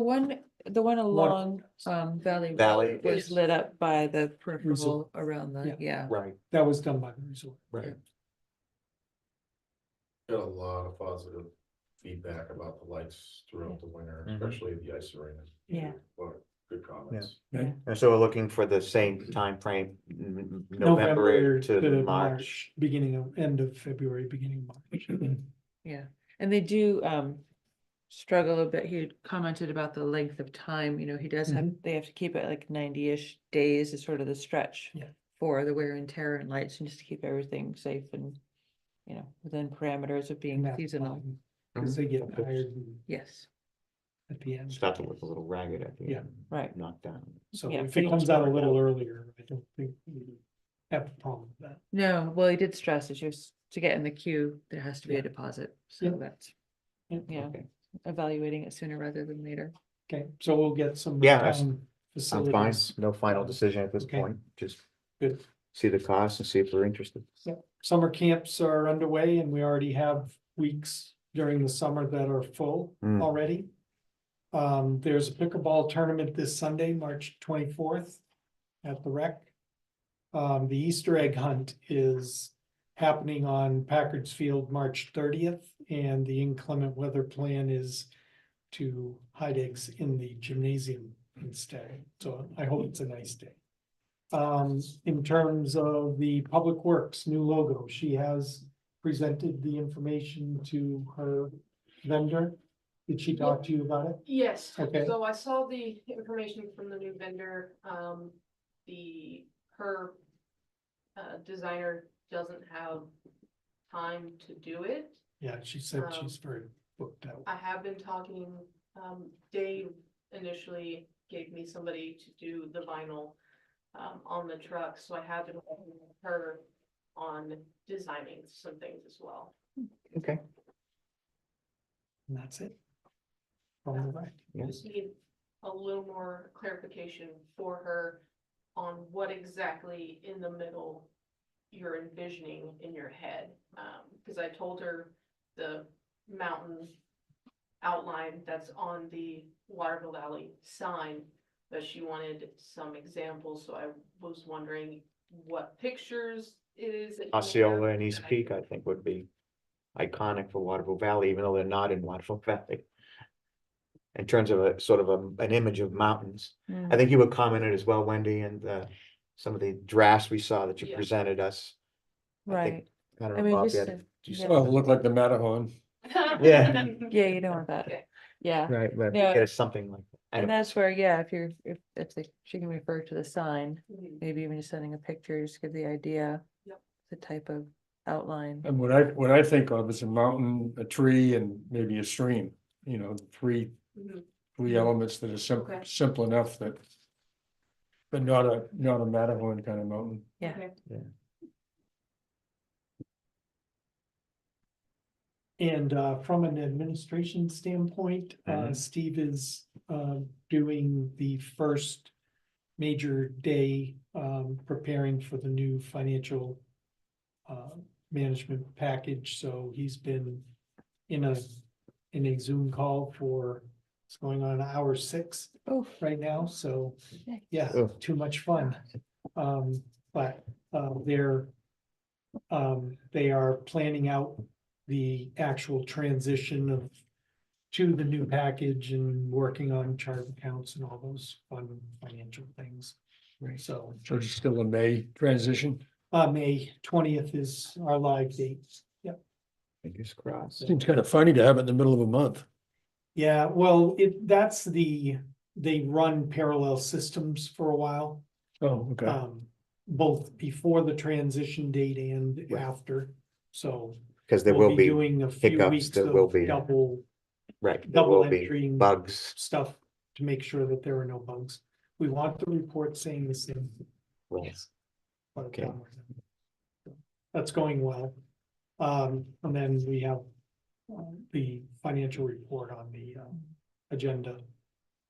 the one along Valley Valley Road was is- lit up by the peripheral Resort. around the, Yeah. yeah. Right, That was done by the resort. right. Got a lot of positive feedback about the lights throughout the winter, Mhm. especially the ice arena. Yeah. What good comments. And so we're looking for the same timeframe, November to March. End of February, beginning of March. Yeah, and they do struggle a bit. He had commented about the length of time, he does have, they have to keep it like 90-ish days is sort of the stretch. Yeah. For the wear and tear and lights and just to keep everything safe and, within parameters of being And that's seasonal. fine, Cause they get tired Yes, at the end. Start to look a little ragged at the Yeah. end, right. knocked down. So Yeah, if pretty it comes much out a worked little out. earlier, I don't think we have a problem with that. No, well, he did stress that just to get in the queue, there has to be Yeah. a deposit. So Yeah. that's, Yeah. yeah, Okay. evaluating it sooner rather than later. Okay, so we'll get some. Yeah, town I'm fine, facilities. no final decision at this Okay. point, just Good. see the cost and see if we're interested. Summer camps are underway and we already have weeks during the summer that are full Mm. already. There's a pickleball tournament this Sunday, March 24th at the rec. The Easter egg hunt is happening on Packard's Field, March 30th, and the inclement weather plan is to hide eggs in the gymnasium instead. So I hope it's a nice day. In terms of the Public Works new logo, she has presented the information to her vendor. Did she talk to you about it? Yes, Okay. so I saw the information from the new vendor, her designer doesn't have time to do it. Yeah, she said she's very booked out. I have been talking, Dave initially gave me somebody to do the vinyl on the truck, so I have been working with her on designing some things as well. Okay. And that's it. From the rec. Yeah. Just need a little more clarification for her on what exactly in the middle you're envisioning in your head. Cause I told her the mountain outline that's on the Waterville Valley sign, but she wanted some examples, so I was wondering what pictures it is. that you have Osceola and East that I Peak, can- I think would be iconic for Waterville Valley, even though they're not in Waterville Valley. In terms of a sort of an image of mountains. I think you were commented as well, Wendy, and some of the drafts we saw that you Yeah. presented us. I think- Right, I don't I know, mean, Bob, just you had- to- did you yeah. say Well, it something? looked like the Matterhorn. Yeah. yeah, you don't want that, Okay. yeah. Right, but No, get us something like that. I And don't- that's where, yeah, if she can refer to the sign, Mhm. maybe even just sending a picture, just give the idea. Yep. The type of outline. And what I think of is a mountain, a tree, and maybe a stream, you know, three Mhm. elements that are Okay. simple enough that. But not a Matterhorn kind of mountain. Yeah. Okay. And from an administration standpoint, Mhm. Steve is doing the first major day preparing for the new financial management package, so he's been in a Zoom call for, it's going on hour 6 Oh, right now, so Nice. yeah, Oh. too much fun. But they are planning out the actual transition to the new package and working on chart accounts and all those fun financial things. Right. So, So it's still a May transition. May 20th is our live date. Fingers crossed. Seems kind of funny to have it in the middle of a month. Yeah, well, they run parallel systems for a while. Oh, okay. Both before the transition date and Yeah. after, so. Because there we'll will be, doing a few hiccups, weeks there will of be. double right, there double will be entering bugs. stuff to make sure that there are no bugs. We want the report saying the same. Right. but, Okay. That's going well. And then we have the financial report on the agenda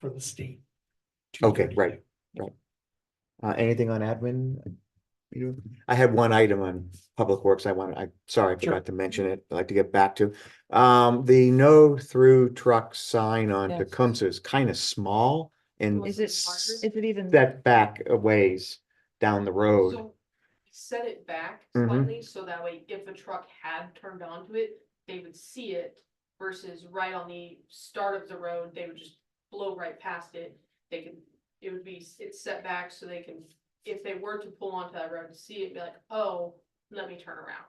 for the state. Okay, right, right. Anything on admin? You, I had one item on Public Works sorry, I Sure. forgot to mention it, I'd like to get back to. The no through truck sign on Yes. Tecumseh is kind of small and Is it, is it even? set back a ways down the road. So set it back Mhm. slightly, so that way if a truck had turned onto it, they would see it. Versus right on the start of the road, they would just blow right past it. It's set back so they can, if they were to pull onto that road to see it, be like, oh, let me turn around.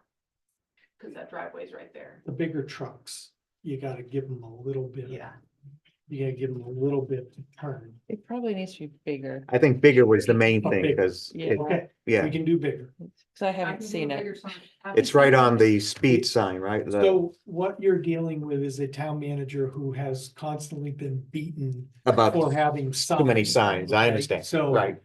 Cause that driveway's right there. The bigger trucks, you gotta give them a little bit. Yeah. You gotta give them a little bit to turn. It probably needs to be bigger, I think bigger was the main Oh, thing, bigger. because, Yeah. Okay, yeah, we can do bigger. cause I haven't seen it. it's right on the speed sign, right? The- So what you're dealing with is a town manager who has constantly been beaten About for having signs. too many signs, I okay? understand, So right,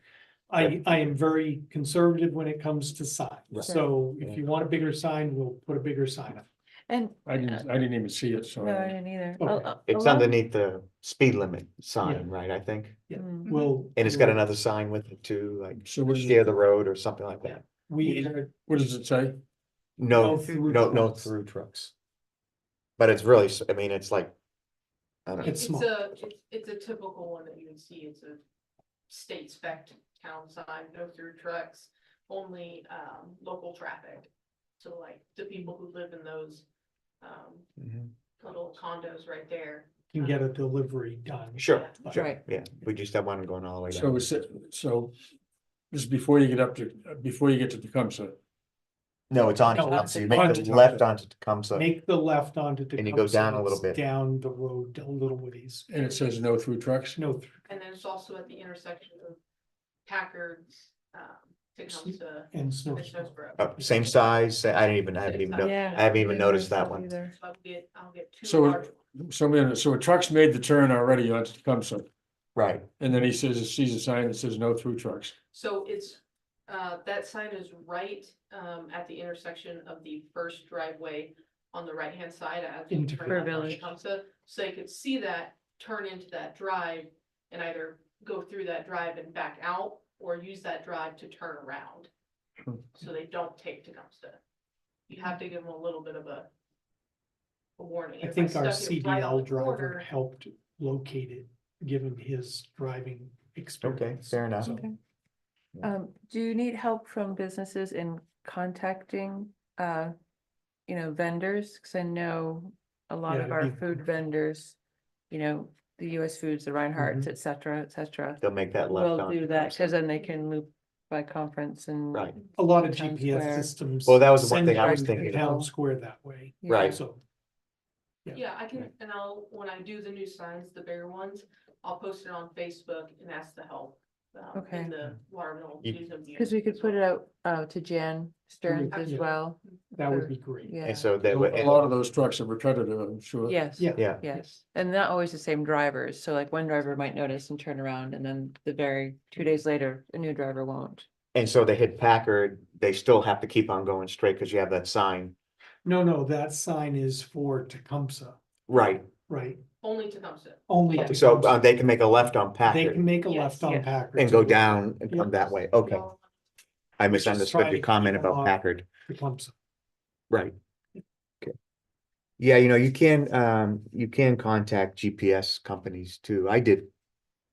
I am very conservative when it comes to signs. Right. So if Yeah. you want a bigger sign, we'll put a bigger sign up. And. I didn't even see it, so. No, I didn't either. Okay. it's underneath the speed limit sign, right, I think, Yeah. Mm. We'll. and it's got another sign with it too, like So what share the road or something like that. We are what does it say? No, through no trucks. through trucks. But it's really, I mean, it's like, I don't know, It's small. It's a typical one that you would see. It's a state spec town sign, no through trucks, only local traffic. So like the people who live in those mhm. little condos right there. can get a delivery done. Sure, But sure, Right. yeah, we just have one going all the way So down. this is before you get to Tecumseh. No, it's on No, Tecumseh, you onto make the Tecumseh. left onto Tecumseh, Make the left onto. And you go down a Tecumseh, little it's bit. Down the road a little ways. And it says no through trucks. No, through. And then it's also at the intersection of Packard's, Tecumseh And Snow. and Snowsboro. Same size, I haven't even Yeah. I haven't even didn't noticed that myself one. either. So I'll get two So, large. so a truck's made the turn already onto Tecumseh, Right, and then he sees a sign that says no through trucks. So it's, that sign is right, at the intersection of the first driveway on the right-hand side as you Into turn Fair left onto Village. Tecumseh. So you could see that, turn into that drive and either go through that drive and back out or use that drive to turn around. So they don't take Tecumseh. You have to give them a little bit of a warning. I If think our stuck it right on CDL the driver corner- helped locate it, given his driving experience. fair enough. So, Okay. Do you need help from businesses in contacting, vendors? Cause I know a lot Yeah, of our you- food vendors, the US Foods, the Reinhardt's, et cetera, et cetera. They'll make that left Will on do that, Tecumseh. cause then they can loop by conference and. Right. A lot of Town GPS Square. systems. Well, that was the one send thing I was you to thinking Town of. Square that way, Yeah. Right. so. Yeah, I can, and I'll, when I do the new signs, the bigger ones, I'll post it on Facebook and ask to help. Okay. In the Waterville You- News and Views Cause we could as put it well. out to Jan Stearns as Yeah. well. That would be great. Yeah, And so A that, lot of those trucks are repetitive, I'm sure. yes. Yeah. yeah, Yes, and not always the same drivers, so like one driver might notice and turn around, and then 2 days later, a new driver won't. and so they hit Packard, they still have to keep on going straight because you have that sign. No, that sign is for Tecumseh, Right, right? Only Tecumseh. Only. Yeah. so Tecumseh. they can make a left on They Packard can make a Yes, left on yes. Packard. and to go down and Yeah. come that way. Okay, I Which is misunderstood trying your to comment keep about along- Packard. Tecumseh. Right. Okay. Yeah, you can contact GPS companies too. I did.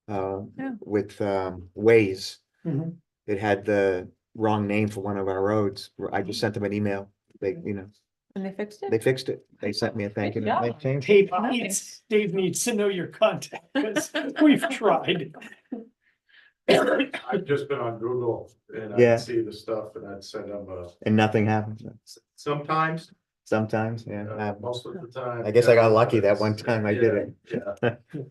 Yeah. With Waze, Mhm. it had the wrong name for one of our roads. I just sent them an email. They, And they fixed they it? fixed it. They sent me a thank you. note. They job. changed it. Dave needs to know your contact, because we've tried. I've just been on Google and Yeah. I'd see the stuff and I'd send them And nothing happened. sometimes, Sometimes, yeah. most of the time. I guess I got yeah, lucky but that one it's- time I did yeah, it. Yeah,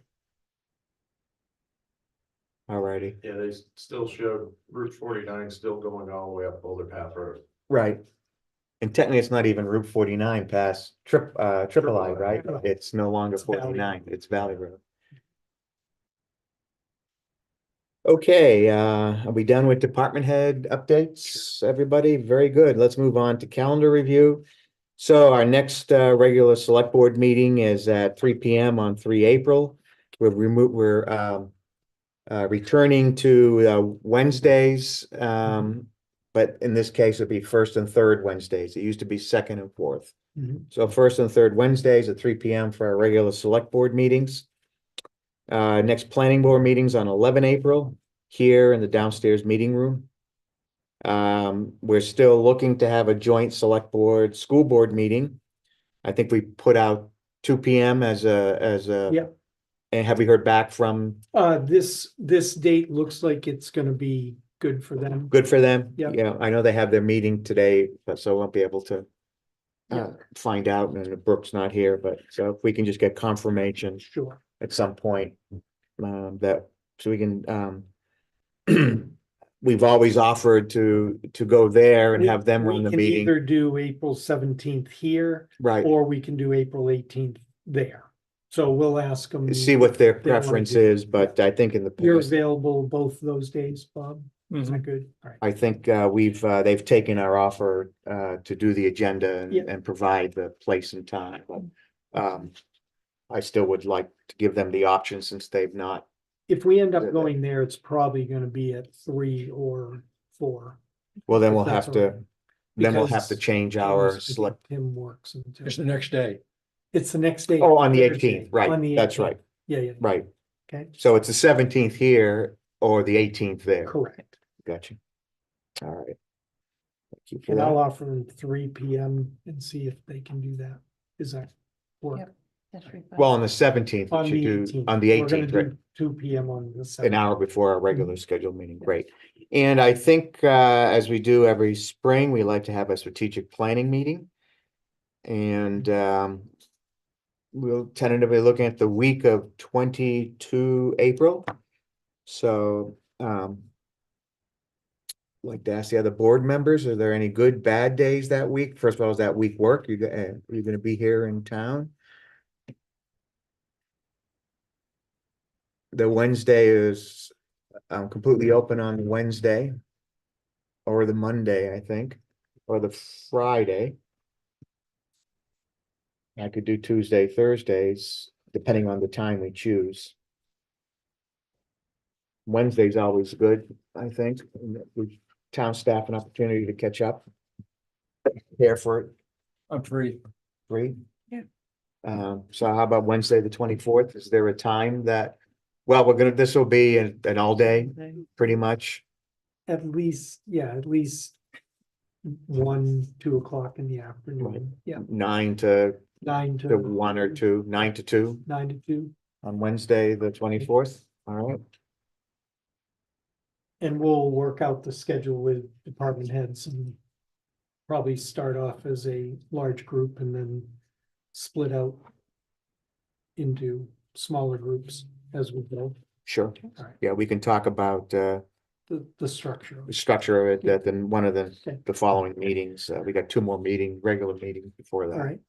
Alrighty, yeah, they still showed Route 49 still going all the way up Boulder Path Road. right. And technically, it's not even Route 49 past Triple I, right? Right. It's no longer It's Valley. 49, it's Valley Road. Okay, are we done with department head updates, everybody? Very good. Let's move on to calendar review. So our next regular select board meeting is at 3 p.m. on 3 April. We're returning to Wednesdays, but in this case, it'll be first and third Wednesdays. It used to be second and fourth. Mhm. So first and third Wednesdays at 3 p.m. for our regular select board meetings. Next planning board meetings on 11 April here in the downstairs meeting room. We're still looking to have a joint select board, school board meeting. I think we put out 2 p.m. as a. Yep. And have we heard back from, This date looks like it's gonna be good for them. good for them? Yep. Yeah, I know they have their meeting today, but so I won't be able to Yeah. find out, and Brooke's not here, but so if we can just get confirmation Sure. at some point, that, so we can, we've always offered to go there and have them We run the can meeting, Either do April 17th here, right? or we can do April 18th there. So we'll ask them. See what their they wanna preference do. is, but I think in the You're past, available both those days, Bob? Is that good? All right. I think they've taken our offer to do the agenda and Yeah. and provide the place and time, but I still would like to give them the option since they've not, If we end Yeah, up going there, it's probably gonna be at 3 or 4. well, then If we'll that's have all to, right. then we'll have to Because change our Tim's- I think select. Tim works until, It's the next day. it's the next day. Oh, on the Thursday, 18th, right, on the that's 18th. right, Yeah, right. okay, So it's the 17th here or the 18th there. correct. Gotcha. All right. Thank you for And I'll that. offer them 3 p.m. and see if they can do that. Is that work? Yep. That's pretty fun. Well, on the 17th, we On should the do, 18th. on the We're gonna 18th, right? do 2 p.m. on the An 7th. hour before our regular scheduled meeting, great. And I think as we do every spring, we like to have a strategic planning meeting. And we'll tentatively looking at the week of 22 April. So like to ask the other board members, are there any good, bad days that week? First of all, is that week work? You're gonna be here in town? The Wednesday is completely open on Wednesday. Or the Monday, I think, or the Friday. I could do Tuesday, Thursdays, depending on the time we choose. Wednesday's always good, I think, and that gives town staff an opportunity to catch up. Prepare for it, I'm free. free. Yeah. So how about Wednesday, the 24th? Is there a time that, well, this will be an all day, pretty much. At least 1, 2 o'clock in the afternoon. Yeah, 9 to 9 to 1 or 2, 9 to 2 9 to 2. on Wednesday, the 24th. All right. And we'll work out the schedule with department heads and probably start off as a large group and then split out into smaller groups as we go, Sure. Alright. Yeah, we can talk about, the structure. the structure of it, that then one of Okay. the following meetings, we got two more regular meetings before All that. right,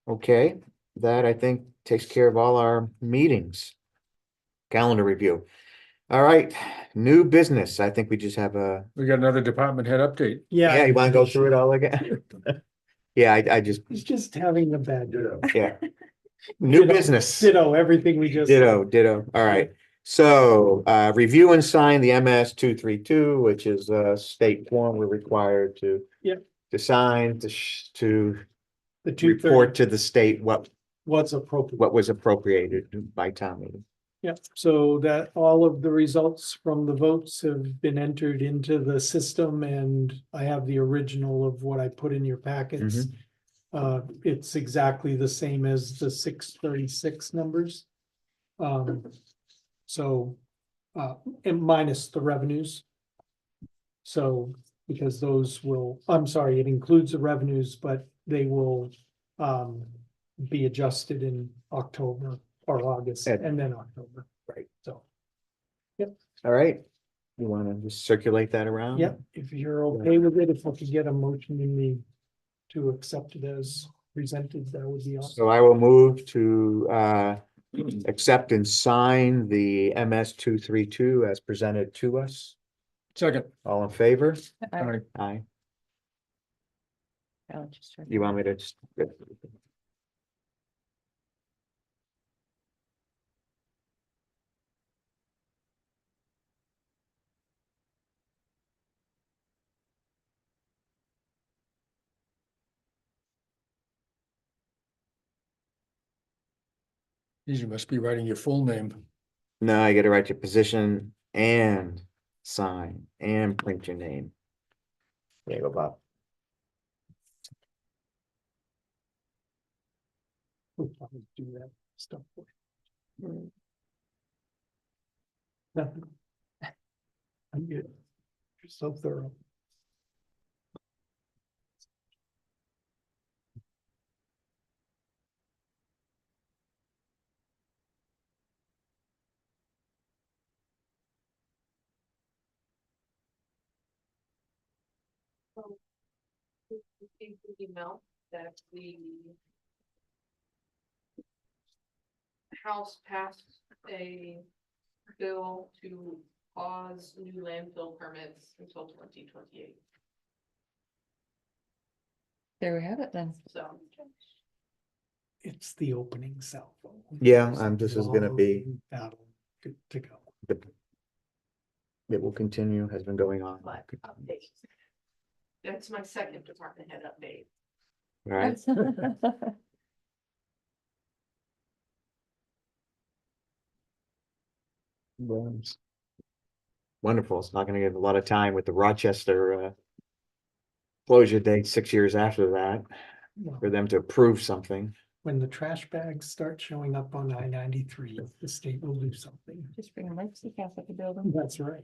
Okay, that I think takes care of all our meetings. Calendar review. All right, new business. I think we just have a, We got another department head update. yeah, you wanna go through it all again? Yeah, I just, He's just having a bad day. yeah. New Ditto, business. Ditto, everything we just. Ditto. All right. So, review and sign the MS 232, which is a state form we're required to. Yep. To sign, to The two report to the state what was appropriate. was appropriated by town meeting. Yeah, so that all of the results from the votes have been entered into the system and I have the original of what I put in your packets. It's exactly the same as the 636 numbers. So, and minus the revenues. So, because those will, I'm sorry, it includes the revenues, but they will, be adjusted in October or August and then October. Right. So, All right. You wanna just circulate that around? yeah, if you're okay with it, if I could get a motion in me to accept it as presented, that would be awesome. So I will move to accept and sign the MS 232 as presented to us. Second. All in favor? I- All right. Aye. I'll just try- You want me to just? You must be writing your full name. No, you gotta write your position and sign and print your name. There you go, Bob. We'll probably do that stuff. Nothing. I'm good. You're so thorough. Email that the House passed a bill to pause new landfill permits until 2028. There we have it then. So It's the opening cell phone. Yeah, this is gonna be- Battle to go. It will continue, has been going on. but update. That's my second department head update. All right, well, it's wonderful. It's not gonna get a lot of time with the Rochester closure date 6 years after that Well, for them to approve something. when the trash bags start showing up on I-93, the state will do something. Just bring a Lexi Cass at the building. That's right.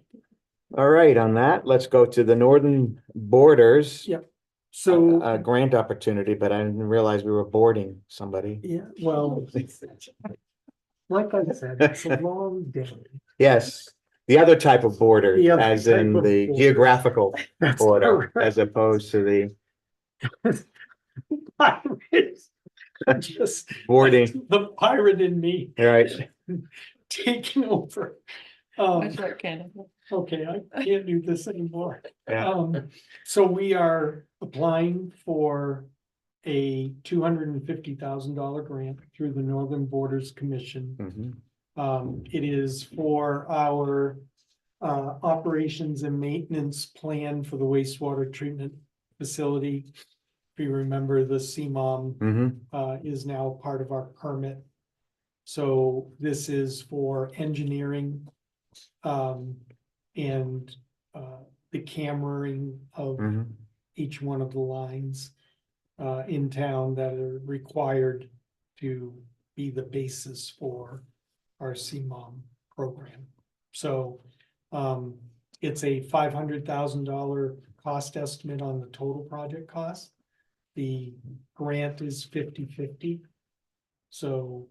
All right, on that, let's go to the Northern Borders. Yep. So, Grant opportunity, but I didn't realize we were boarding somebody. yeah, well, like I said, it's a long day. Yes, the other type of border, The other as in type of the border. geographical That's border, correct. as opposed to the Pirates. Just boarding, the pirate in me right? taking over. Much like Canada. Okay, I can't do this anymore. Yeah. So we are applying for a $250,000 grant through the Northern Borders Commission. Mhm. It is for our operations and maintenance plan for the wastewater treatment facility. If you remember, the CMOM Mhm. is now part of our permit. So this is for engineering and the cameraing of Mhm. each one of the lines in town that are required to be the basis for our CMOM program. So it's a $500,000 cost estimate on the total project cost. The grant is 50/50. So,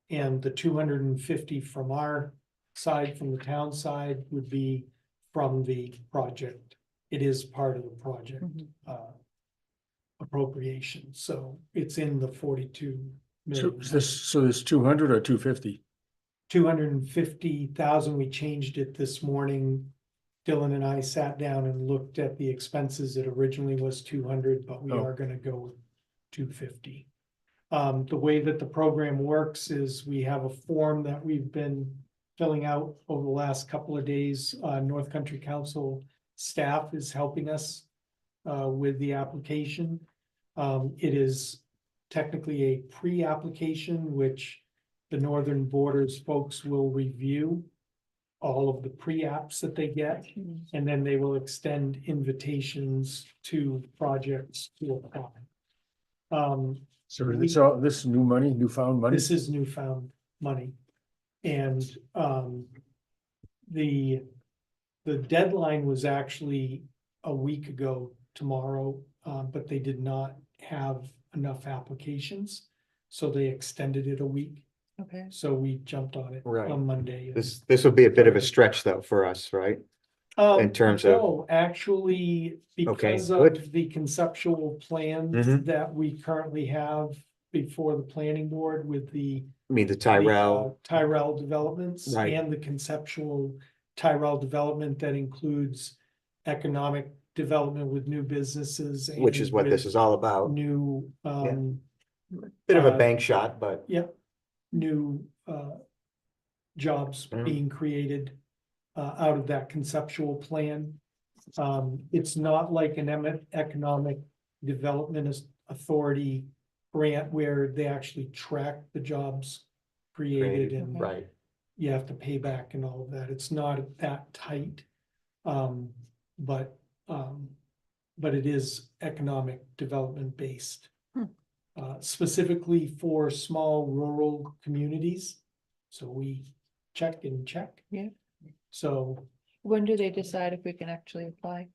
and the 250 from our side, from the town side, would be from the project. It is part of the project, Mhm. appropriation, so it's in the 42 So million. is this, so it's 200 or 250? 250,000, we changed it this morning. Dylan and I sat down and looked at the expenses. It originally was 200, but we Oh. are gonna go with 250. The way that the program works is we have a form that we've been filling out over the last couple of days. North Country Council staff is helping us with the application. It is technically a pre-application, which the Northern Borders folks will review all of the pre-apps that they get, and then they will extend invitations to projects to apply. So it's all, this is new money, newfound money? This is newfound money. And the deadline was actually a week ago tomorrow, but they did not have enough applications. So they extended it a week, Okay. so we jumped on it Right. on Monday. This will be a bit of a stretch though for us, right? in terms of- No, actually, because good. of the conceptual plans Mhm. that we currently have before the planning board with the I mean, the the, Tyrell, Tyrell developments Right. and the conceptual Tyrell development that includes economic development with new businesses. which is and what this with is all about. New, Bit of a uh, bank shot, but new, jobs Mm. being created, out of that conceptual plan. It's not like an economic development authority grant where they actually track the jobs created created, and right, you have to pay back and all of that. It's not that tight. But, but it is economic development based. Hmm. Specifically for small rural communities. So we check and check. Yeah. So, When do they decide if we can actually apply?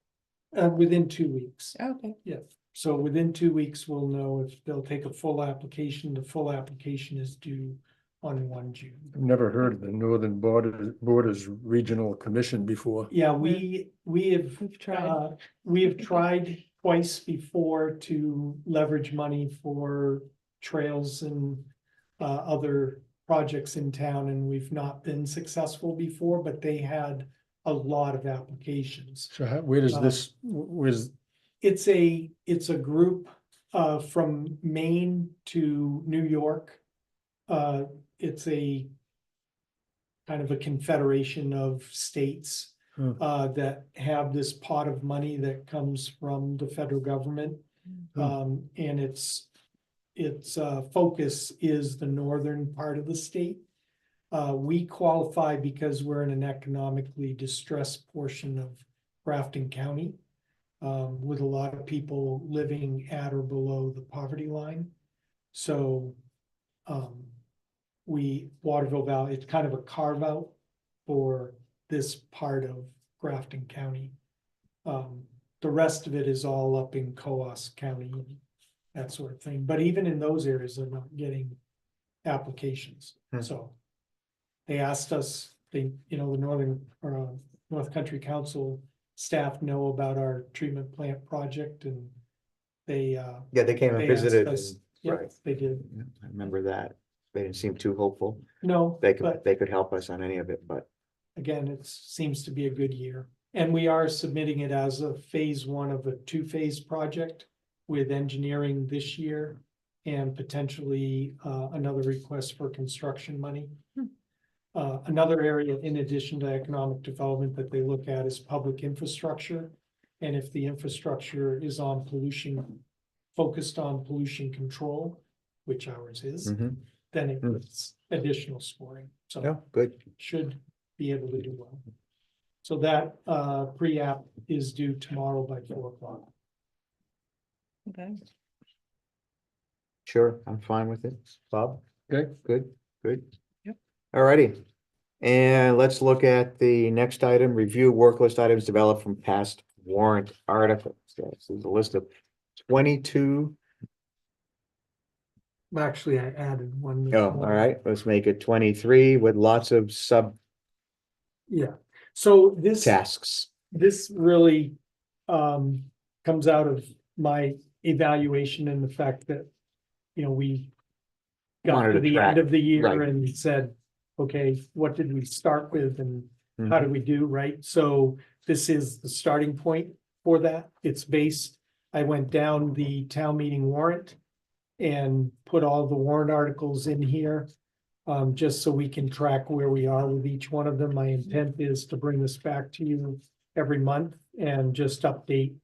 within 2 weeks. Okay. Yeah, so within 2 weeks, we'll know if they'll take a full application. The full application is due on 1 June. I've never heard of the Northern Borders Regional Commission before. Yeah, we have, We've tried. we have tried twice before to leverage money for trails and other projects in town, and we've not been successful before, but they had a lot of applications. So where does this, where's, It's a group from Maine to New York. It's a kind of a confederation of states Hmm. that have this pot of money that comes from the federal government. Hmm. And its focus is the northern part of the state. We qualify because we're in an economically distressed portion of Grafton County, with a lot of people living at or below the poverty line. So, Waterville Valley, it's kind of a carve out for this part of Grafton County. The rest of it is all up in Coos County, that sort of thing. But even in those areas, they're not getting applications, Hmm. so. They asked us, the Northern, North Country Council staff know about our treatment plant project and they, yeah, they came and they asked visited, us, and- yeah, right, they did. I remember that. They didn't seem too hopeful, No, they could, but they could help us on any of it, but again, it seems to be a good year. And we are submitting it as a phase 1 of a 2-phase project with engineering this year and potentially another request for construction money. Another area in addition to economic development that they look at is public infrastructure. And if the infrastructure is on pollution, focused on pollution control, which ours is, mhm. then it Hmm. gets additional scoring. So No, good, should be able to do well. So that pre-app is due tomorrow by 4:00. Okay. sure, I'm fine with it. Bob? Okay. Good, good. Yep. Alrighty. And let's look at the next item, review work list items developed from past warrant articles. So this is a list of 22. Actually, I added one. this Oh, all morning. right, let's make it 23 with lots of sub Yeah, so this. tasks. This really comes out of my evaluation and the fact that, we got Wanted to to the end track, of the year right. and said, okay, what did we start with and how Mhm. did we do, right? So this is the starting point for that. It's based, I went down the town meeting warrant and put all the warrant articles in here. Just so we can track where we are with each one of them. My intent is to bring this back to you every month and just update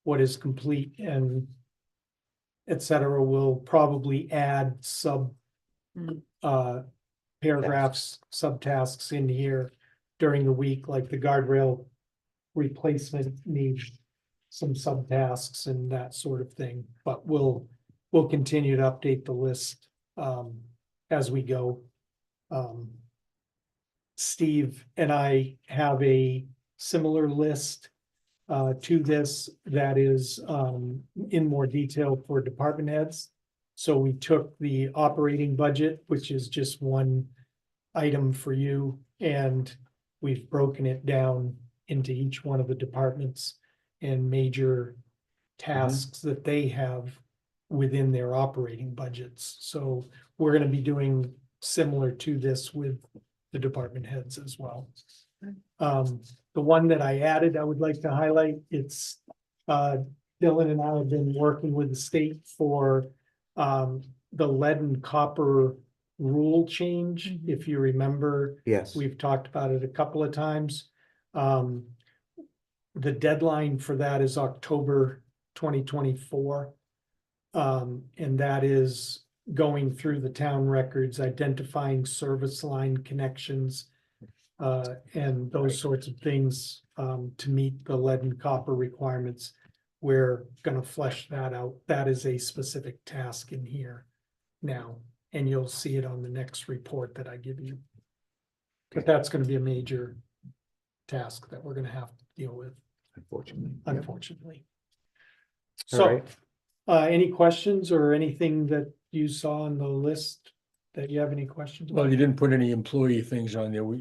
what is complete and et cetera. We'll probably add Mm. paragraphs, subtasks in here during the week, like the guardrail replacement needs some subtasks and that sort of thing, but we'll continue to update the list as we go. Steve and I have a similar list to this that is in more detail for department heads. So we took the operating budget, which is just one item for you, and we've broken it down into each one of the departments and major tasks that they have within their operating budgets. So we're gonna be doing similar to this with the department heads as well. The one that I added, I would like to highlight, it's Dylan and I have been working with the state for the lead and copper rule change. Mhm. If you remember, Yes, we've talked about it a couple of times. The deadline for that is October 2024. And that is going through the town records, identifying service line connections. And those sorts of things, to meet the lead and copper requirements. We're gonna flesh that out. That is a specific task in here now, and you'll see it on the next report that I give you. But that's gonna be a major task that we're gonna have to deal with, unfortunately. unfortunately. All So, right. any questions or anything that you saw on the list that you have any questions Well, about? you didn't put any employee things on there. We're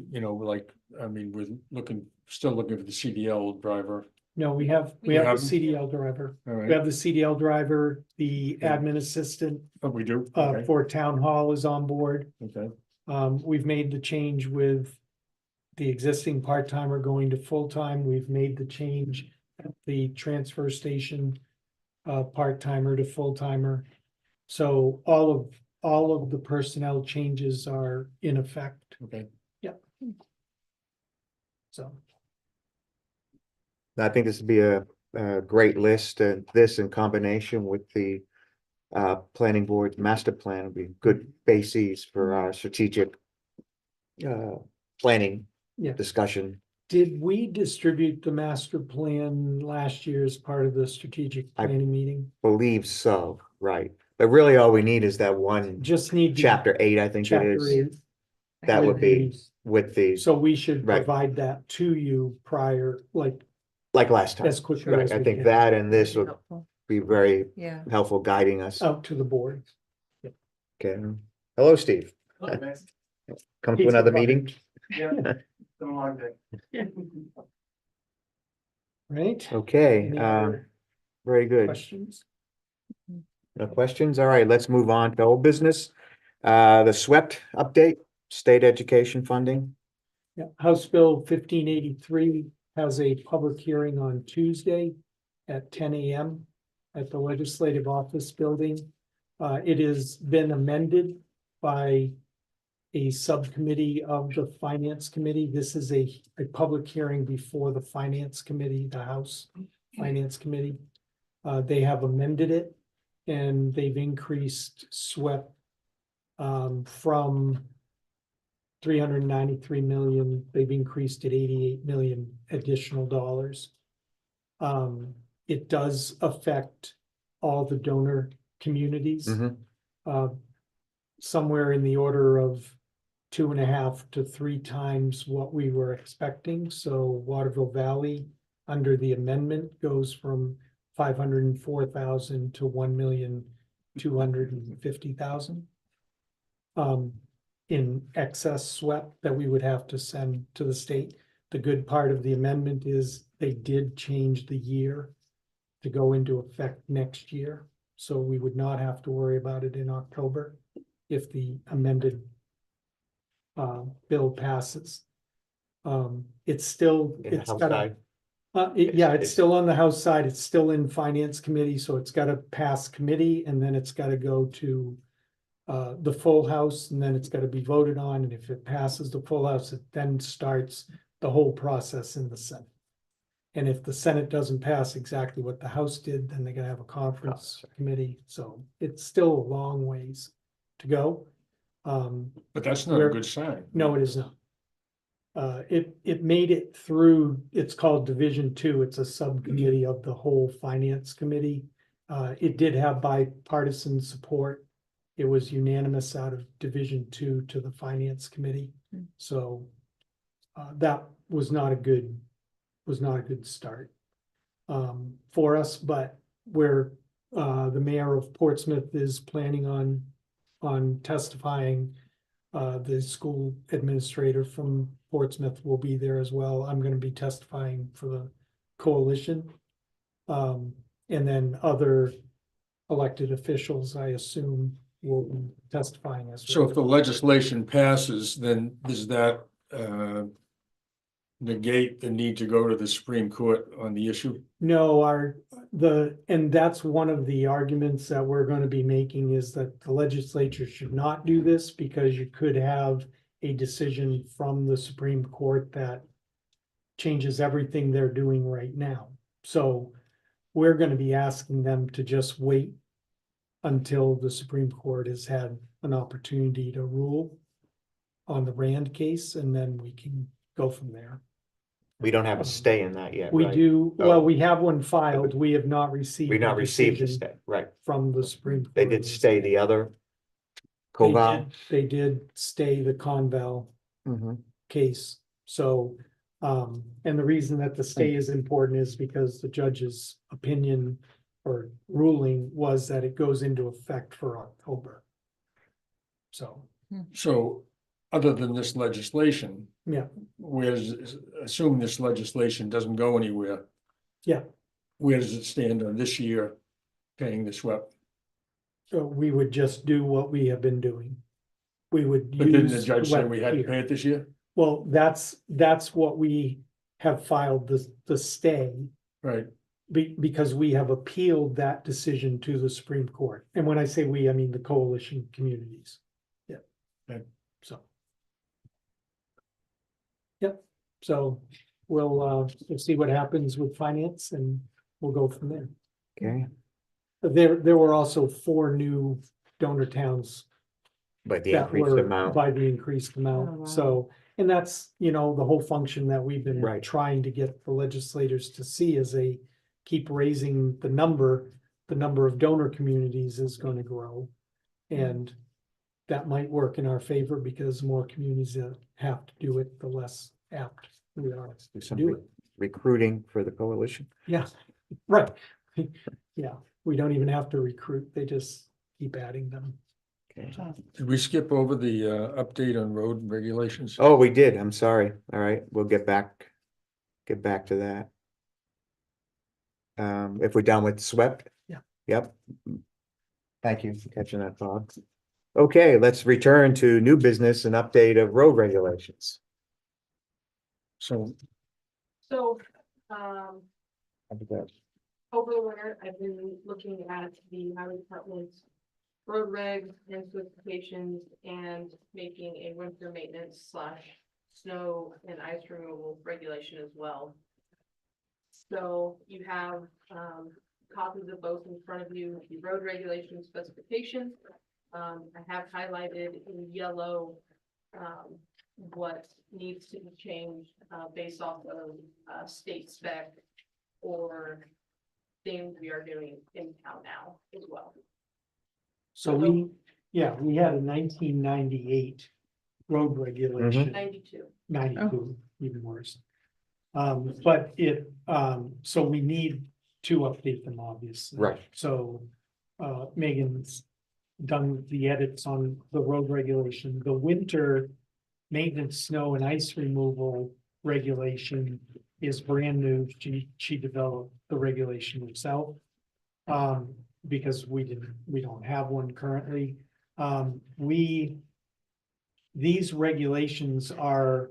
still looking for the CDL driver. No, we have We the have- CDL driver. All We right, have the CDL driver, the Yeah. admin assistant oh, we do, okay, for town hall is on board. okay, We've made the change with the existing part-timer going to full-time. We've made the change at the transfer station, part-timer to full-timer. So all of the personnel changes are in effect, okay. so. I think this would be a great list, and this in combination with the planning board master plan would be good bases for our strategic planning Yeah. discussion. Did we distribute the master plan last year as part of the strategic I- planning meeting? Believe so, right? But really all we need is that one Just need. the chapter 8, I think it chapter is, 8 that would with be the- with the, So we should Right. provide that to you prior, like, like last time. as quickly Right, as I we think can. that and this would Helpful. be very Yeah. helpful guiding us. Out to the board. Okay. Hello, Steve. Come to He's another providing. meeting? Yeah, it's been a long day. Right? Okay, Any other very good. questions? No questions? All right, let's move on to old business. The SWEPT update, state education funding. Yeah, House Bill 1583 has a public hearing on Tuesday at 10 a.m. at the Legislative Office Building. It has been amended by a subcommittee of the Finance Committee. This is a public hearing before the Finance Committee, the House Finance Committee. They have amended it and they've increased SWEP from 393 million, they've increased it 88 million additional dollars. It does affect all the donor communities. Mhm. Somewhere in the order of 2.5 to 3 times what we were expecting. So Waterville Valley, under the amendment, goes from 504,000 to 1,250,000. In excess SWEP that we would have to send to the state. The good part of the amendment is they did change the year to go into effect next year. So we would not have to worry about it in October if the amended bill passes. It's still, In the it's House got side. yeah, it's It's- still on the House side. It's still in Finance Committee, so it's gotta pass committee and then it's gotta go to the full house, and then it's gotta be voted on, and if it passes the full house, it then starts the whole process in the Senate. And if the Senate doesn't pass exactly what the House did, then they're gonna have a conference committee, so it's still a long ways to go. But that's not a Where- good sign. No, it is not. It made it through, it's called Division Two, it's a subcommittee of the whole Finance Committee. It did have bipartisan support. It was unanimous out of Division Two to the Finance Committee, Hmm. so. That was not a good start. For us, but where, the mayor of Portsmouth is planning on testifying. The school administrator from Portsmouth will be there as well. I'm gonna be testifying for the coalition. And then other elected officials, I assume, will be testifying as So well. if the legislation passes, then does that negate the need to go to the Supreme Court on the issue? No, and that's one of the arguments that we're gonna be making is that the legislature should not do this because you could have a decision from the Supreme Court that changes everything they're doing right now. So we're gonna be asking them to just wait until the Supreme Court has had an opportunity to rule on the Rand case, and then we can go from there. We don't have a stay in that yet, We right? do, Oh. well, we have one filed. We have not received. We not a received the decision stay, right? From the Supreme Court. They did stay the other. They Koval. did- They did stay the Conval Mhm. case, so, and the reason that the stay is important is because the judge's opinion or ruling was that it goes into effect for October. So, So, other than this legislation, yeah, assume this legislation doesn't go anywhere. Yeah. Where does it stand on this year paying the SWEP? so we would just do what we have been doing. We would But didn't the use judge say what we had to here. pay it this year? Well, that's what we have filed the stay. Right, Because we have appealed that decision to the Supreme Court. And when I say we, I mean the coalition communities. Yeah. Okay. So. Yep, so we'll see what happens with finance and we'll go from there. Okay, There were also 4 new donor towns but the that increased were amount, by the increased Oh, wow. amount, so. And that's, the whole function that we've been Right. trying to get the legislators to see as they keep raising the number of donor communities is gonna grow. And that might work in our favor because the more communities that have to do it, the less apt we are do to some do it. recruiting for the coalition. Yeah, right. Yeah, we don't even have to recruit, they just keep adding them. Okay. did we skip over the update on road regulations? Oh, we did. I'm sorry. All right, we'll get back to that. If we're done with SWEP? Yeah. Yep. Thank you for catching that, Bob. Okay, let's return to new business and update of road regulations. So, So, How about that? over the winter, I've been looking at the highway department's road regs and specifications and making a winter maintenance / snow and ice removal regulation as well. So you have, copies of both in front of you, the road regulation specifications. I have highlighted in yellow, what needs to be changed, based off of, state spec or things we are doing in town now as well. So we had a 1998 road regulation. 92. 92, even worse. But so we need to update them, obviously. Right. So, Megan's done the edits on the road regulation, the winter maintenance, snow and ice removal regulation is brand new. She developed the regulation herself. Because we don't have one currently. These regulations are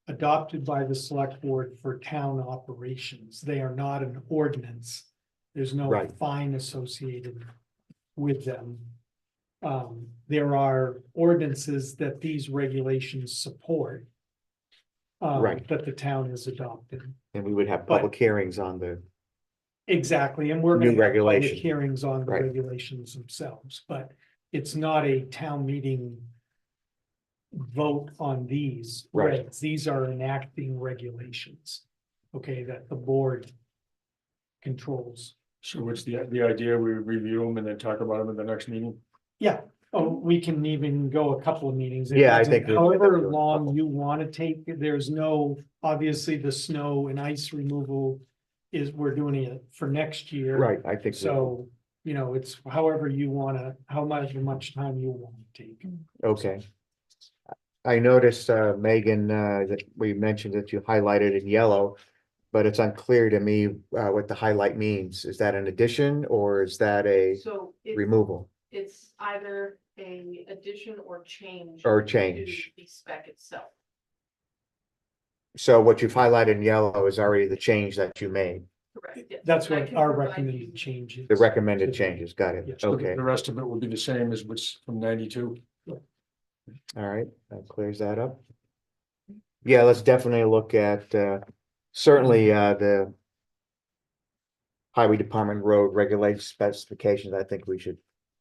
adopted by the select board for town operations. They are not an ordinance. There's no Right. fine associated with them. There are ordinances that these regulations support. Right. That the town has adopted. And we would have But- public hearings on the, Exactly, and we're New gonna have public regulation. hearings on the Right. regulations themselves, but it's not a town meeting. Vote on these Right. regs, these are enacting regulations. Okay, that the board. Controls. So what's the idea? We review them and then talk about them in the next meeting? Yeah, oh, we can even go a couple of meetings. It Yeah, I doesn't- think we- However long you wanna take, there's no, obviously the snow and ice removal. We're doing it for next year. right, I think. So, it's however you wanna, how much time you wanna take. Okay. I noticed, Megan, that we mentioned that you highlighted in yellow, but it's unclear to me, what the highlight means. Is that an addition or is that a So removal? it's either a addition or change. Or to change. The spec itself. So what you've highlighted in yellow is already the change that you made, Correct, yes. That's And I what can our provide recommended you- changes. the recommended changes, got Yeah. it, So okay, the rest of it will be the same as what's from 92. all right, that clears that up. Yeah, let's definitely look at, certainly, the highway department road regulation specifications, I think we should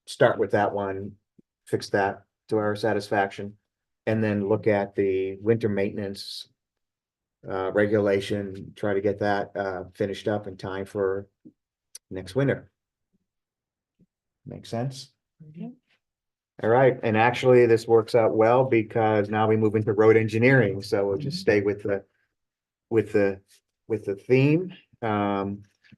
start with that one, fix that to our satisfaction. And then look at the winter maintenance regulation, try to get that finished up in time for next winter. Makes sense? Yeah. All right, and actually this works out well because now we move into road engineering, so we'll just stay with the theme.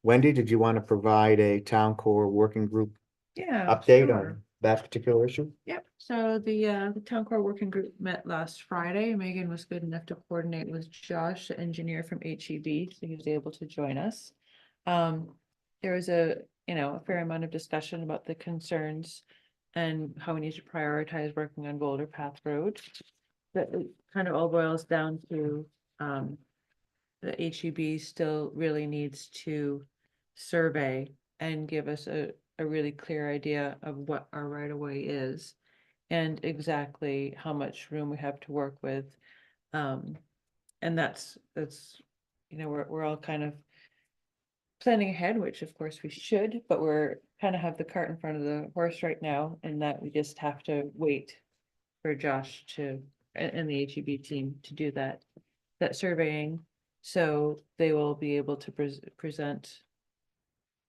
Wendy, did you want to provide a town core working group Yeah. update sure. on that particular issue? Yep, so the town core working group met last Friday. Megan was good enough to coordinate with Josh, the engineer from HEB, so he was able to join us. There was a fair amount of discussion about the concerns and how we need to prioritize working on Boulder Path Road. That it kind of all boils down to, the HEB still really needs to survey and give us a really clear idea of what our right of way is and exactly how much room we have to work with. And that's, we're all kind of planning ahead, which of course we should, but we're kind of have the cart in front of the horse right now, and that we just have to wait for Josh and the HEB team to do that surveying. So they will be able to present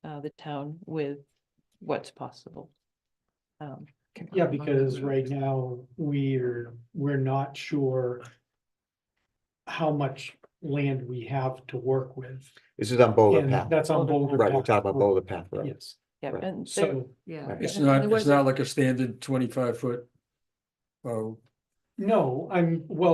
the town with what's possible. Yeah, because right now we're not sure how much land we have to work with. This is on Boulder And Path, that's on Boulder Boulder. right, we're Path talking about Road. Boulder Path Road. Yes, Yeah, Right. and So- yeah. Right. It's and not, there it's was a- not like a standard 25-foot. Oh, no,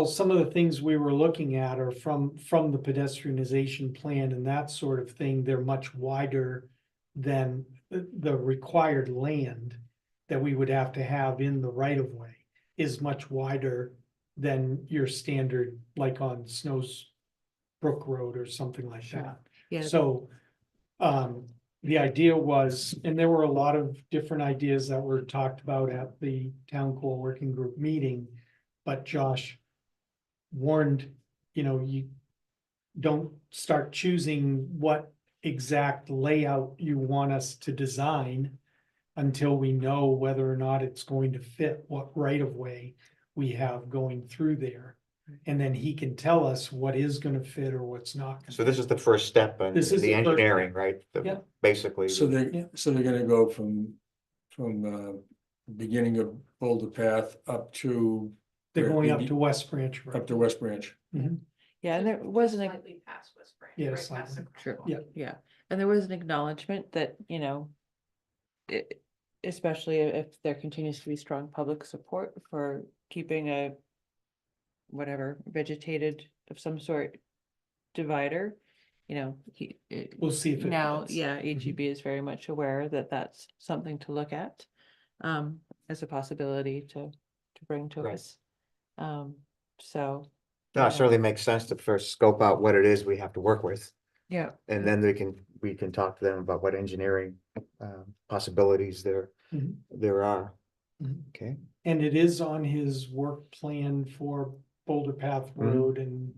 some of the things we were looking at are from the pedestrianization plan and that sort of thing. They're much wider than the required land that we would have to have in the right of way is much wider than your standard, like on Snow's Brook Road or something like that. Yeah, So, the idea was, and there were a lot of different ideas that were talked about at the town core working group meeting. But Josh warned, you don't start choosing what exact layout you want us to design until we know whether or not it's going to fit what right of way we have going through there. And then he can tell us what is gonna fit or what's not. gonna So this is the first step in This is the the first engineering, right? The- Yeah. Basically. so Yeah. they're gonna go from beginning of Boulder Path up to They're going up Maybe to West Branch Road. Up to West Branch. Yeah, and there wasn't a. Slightly past West Branch. Yeah, right past slightly. the Sure, crosswalk. Yeah. yeah, and there was an acknowledgement that, you know. It, especially if there continues to be strong public support for keeping a. Whatever vegetated of some sort. Divider, you know, We'll see if it now, fits. yeah, HEB is very much aware that that's something to look at. As a possibility to bring to Right. us. So. No, yeah, it certainly makes sense to first scope out what it is we have to work with. Yeah. And then we can talk to them about what engineering possibilities Mhm. there are. Mhm. Okay, And it is on his work plan for Boulder Path Road and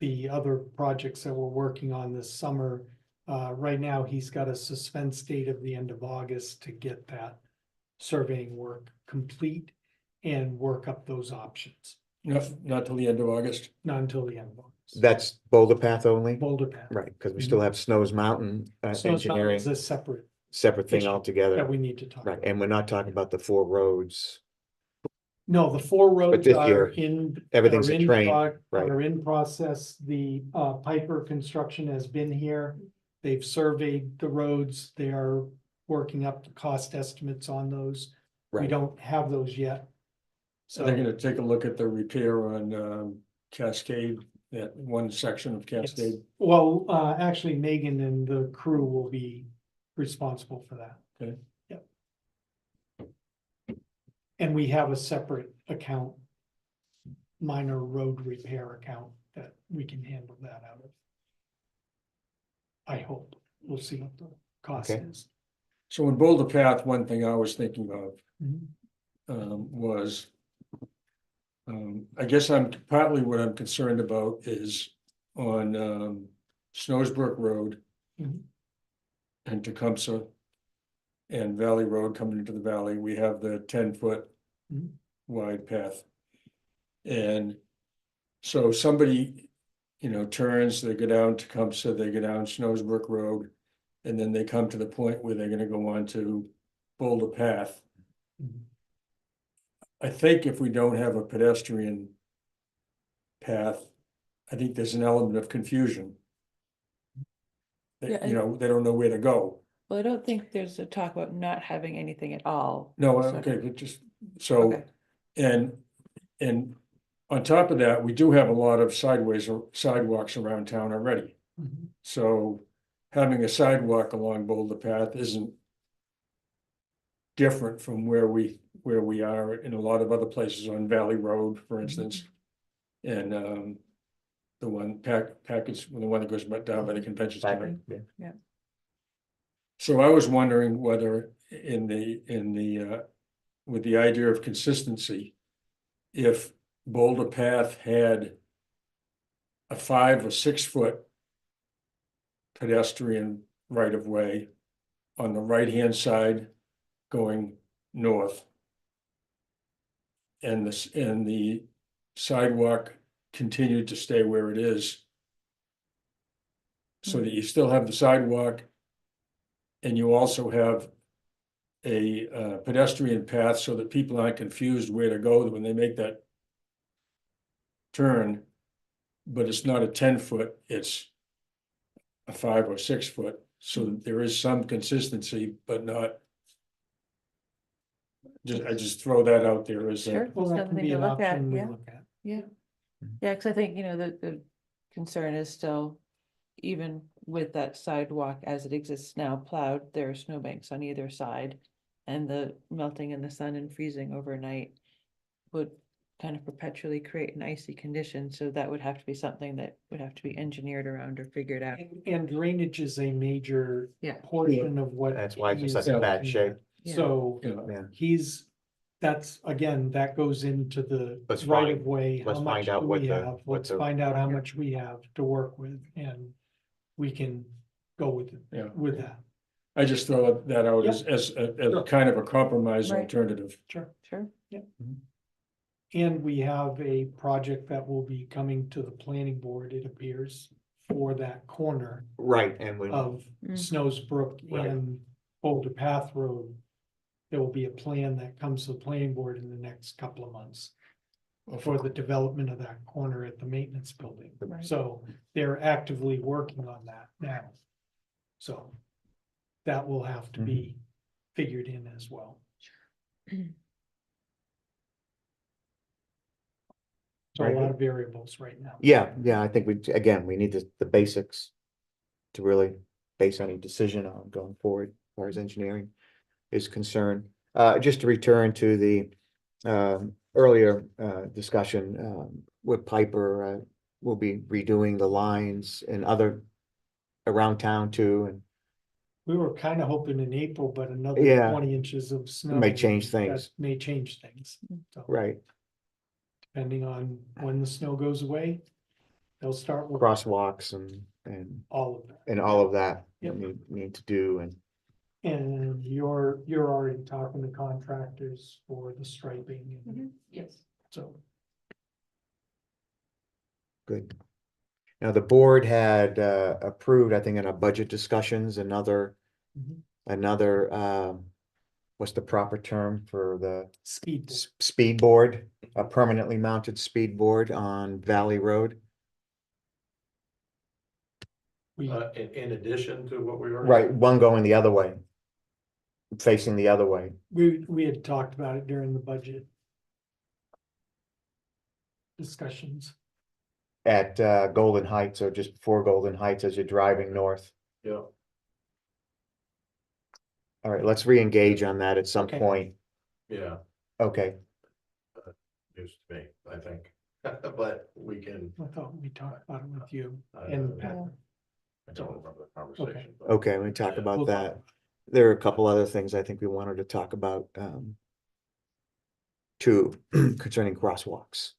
the other projects that we're working on this summer. Right now, he's got a suspense date of the end of August to get that surveying work complete and work up those options, Not till the end of August. not until the end of August. that's Boulder Path only, Boulder Path. right, because we still have Snows Mountain So it's not- engineering, it's a separate separate thing issue altogether. that we need to talk Right, about. and we're not talking about the 4 roads. No, the 4 roads this are year, in. everything's are a in train, prog- right. Are in process. The Piper Construction has been here. They've surveyed the roads. They are working up the cost estimates on those. We Right. don't have those yet. So they're So, gonna take a look at the repair on Cascade, that one section of yes. Cascade. Well, actually Megan and the crew will be responsible for that. Okay. Yep. And we have a separate account. Minor road repair account that we can handle that out of. I hope. We'll see what the cost Okay. is. So in Boulder Path, one thing I was thinking of Mhm. was. I guess partly what I'm concerned about is on Snowsbrook Road. Mhm. And Tecumseh. And Valley Road coming into the valley, we have the 10-foot Mhm. wide path. And so somebody, turns, they go down Tecumseh, they go down Snowsbrook Road. And then they come to the point where they're gonna go on to Boulder Path. Mhm. I think if we don't have a pedestrian path, I think there's an element of confusion. Yeah, They don't know where to go. Well, I don't think there's a talk about not having anything at all. No, So- okay, but just, so, Okay. and on top of that, we do have a lot of sidewalks around town already. Mhm. So having a sidewalk along Boulder Path isn't different from where we are in a lot of other places on Valley Road, for instance. And the one package, the one that goes down by the convention center. Yeah. So I was wondering whether in the with the idea of consistency, if Boulder Path had a 5 or 6 foot pedestrian right of way on the right-hand side going north. And the sidewalk continued to stay where it is. So that you still have the sidewalk. And you also have a pedestrian path so that people aren't confused where to go when they make that turn. But it's not a 10-foot, it's a 5 or 6 foot, so that there is some consistency, but not. I just throw that out there as Sure. a, Well, that can Something be to an look at, option we yeah. look at. Yeah, yeah, because I think, the concern is still, even with that sidewalk as it exists now plowed, there are snowbanks on either side. And the melting in the sun and freezing overnight would kind of perpetually create an icy condition, so that would have to be something that would have to be engineered around or figured out. And drainage is a major Yeah. portion of what. That's why it's in he such is a bad looking shape. at. Yeah. So Yeah, that's, again, that goes into the Let's right find- of way. How let's much find out do what we the- have? what Let's the- find out how much we have to work with and we can go with it, yeah. with that. I just throw that out as Sure. kind of a compromise Right. alternative. Sure. Sure. And we have a project that will be coming to the planning board, it appears, for that corner right, and when, of Mm. Snowsbrook Right. and Boulder Path Road. There will be a plan that comes to the planning board in the next couple of months. for the development of that corner at the maintenance building. Right. So they're actively working on that now. So that will have to be figured in as well. So a Very lot good. of variables right now. Yeah, I think we need the basics to really base any decision on going forward, as far as engineering is concerned. Just to return to the earlier discussion with Piper, we'll be redoing the lines and other around town too, and We were kind of hoping in April, but another Yeah. 20 inches of snow. May change that things. May change things. So right, depending on when the snow goes away, they'll start with crosswalks all of that. and all of that Yep. need to do, and And you're already talking to contractors for the striping, and Yes. so. good. Now, the board had approved, I think, in our budget discussions, another what's the proper term for the Speed. boat. speed board, a permanently mounted speed board on Valley Road. We, in addition to what we already. Right, one going the other way. Facing the other way. we had talked about it during the budget discussions. At Golden Heights, or just before Golden Heights as you're driving north. Yeah, All right, let's re-engage on that at some Okay. point. yeah, Okay, news to me, I think, but we can, I thought we talked about it with you and uh, Pat. I don't remember the conversation. but- okay, we talk Yeah. about We'll talk that. about There are a couple other things I think we wanted to talk about, too, concerning crosswalks.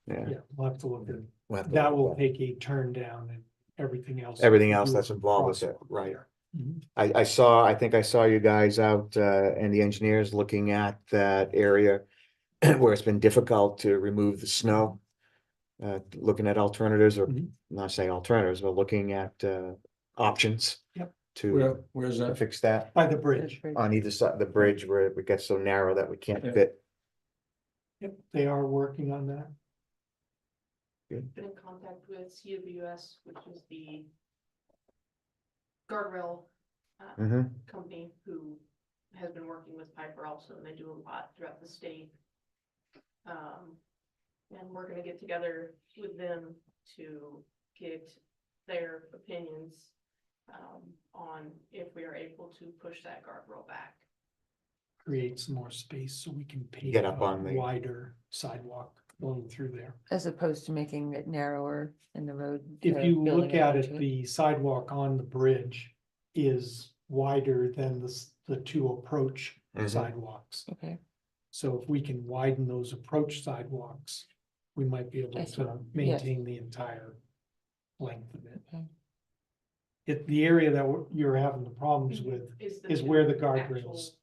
Yeah. Yeah, we'll have to look at, we'll have to that look will at take a turn down and everything else. Everything to else do that's with involved with it, crosswalk right. there. Mhm. I think I saw you guys out, and the engineers looking at that area where it's been difficult to remove the snow. Looking at alternatives, or Mhm. not saying alternatives, but looking at, options. Yep. Where's To that? fix that By the bridge. on either side of the bridge where it gets so narrow that we can't Yeah. fit. Yep, they are working on that. Been in contact with CWS, which is the guardrail Mhm. company who has been working with Piper also, and they do a lot throughout the state. And we're gonna get together with them to get their opinions on if we are able to push that guardrail back. Create some more space so we can pave Get up a on the- wider sidewalk going through there. As opposed to making it narrower in the road. If to you building look at onto it, the sidewalk on the bridge is wider than the two approach Mhm. sidewalks. Okay, So if we can widen those approach sidewalks, we might be able I see. to maintain the entire length of it. Okay. The area that you're having the problems with is two where the actual guardrails,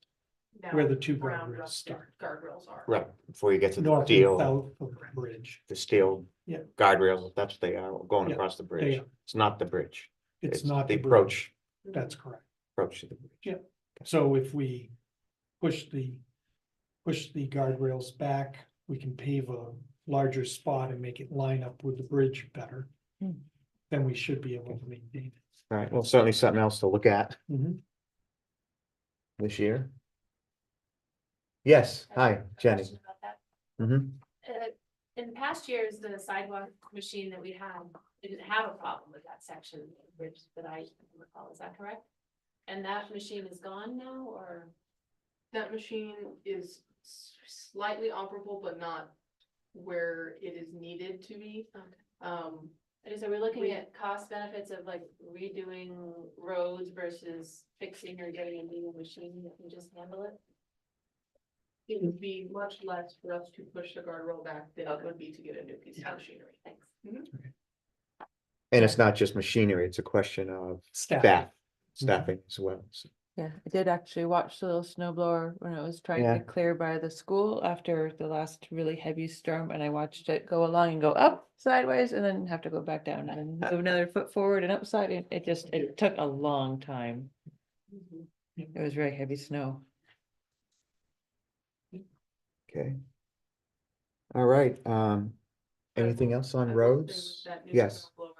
now where the two brown guardrails rusted start. Guardrails are. Right, before you get to the North and steel, south of the bridge. the steel. Yeah. Guardrails, that's what they are, going Yeah, across the They bridge. are. It's not the bridge. It's not the the bridge. approach, That's correct. approach to the bridge. Yeah. So if we push the guardrails back, we can pave a larger spot and make it line up with the bridge better. Hmm. Then we should be able to maintain it. All right, well, certainly something else to look at Mhm. this year. Yes, I have hi, a Jenny. question about that. Mhm. In past years, the sidewalk machine that we had, didn't have a problem with that section of the bridge that I recall, is that correct? And that machine is gone now, or? That machine is slightly operable, but not where it is needed to be. Okay. So we're looking We- at cost benefits of like redoing roads versus fixing or getting a new machine that can just handle it? It would be much less for us to push the guardrail back than it Okay. would be to get a new piece of Okay. machinery. Thanks. And it's not just machinery, it's a question of staffing as well. So, yeah, I did actually watch the little snow blower when it was trying Yeah. to clear by the school after the last really heavy storm, and I watched it go along and go up sideways and then have to go back down and then move another foot forward and upside, and it took a long time. It was very heavy snow. Okay. All right, But anything else on I will say with roads? that new Yes, snow blower,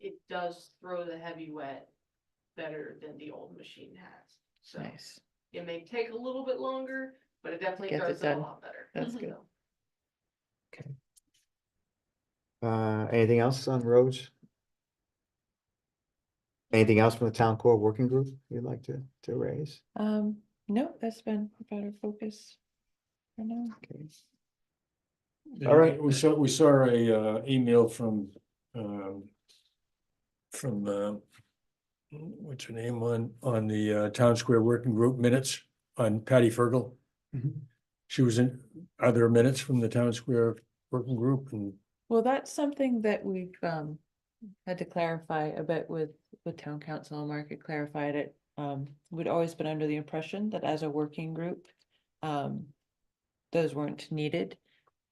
it does throw the heavy wet better than the old machine has. So Nice. it may take a little bit longer, but it definitely Gets it does it a done. lot better. That's good. So, anything else on roads? Anything else from the town core working group you'd like to raise? No, that's been about our focus for now. Okay. Yeah, All right. We saw a email from what's her name on the Town Square Working Group minutes on Patty Fergal. Mhm. She was in, are there minutes from the Town Square Working Group and Well, that's something that we've had to clarify a bit with town council. Mark had clarified it. We'd always been under the impression that as a working group, those weren't needed.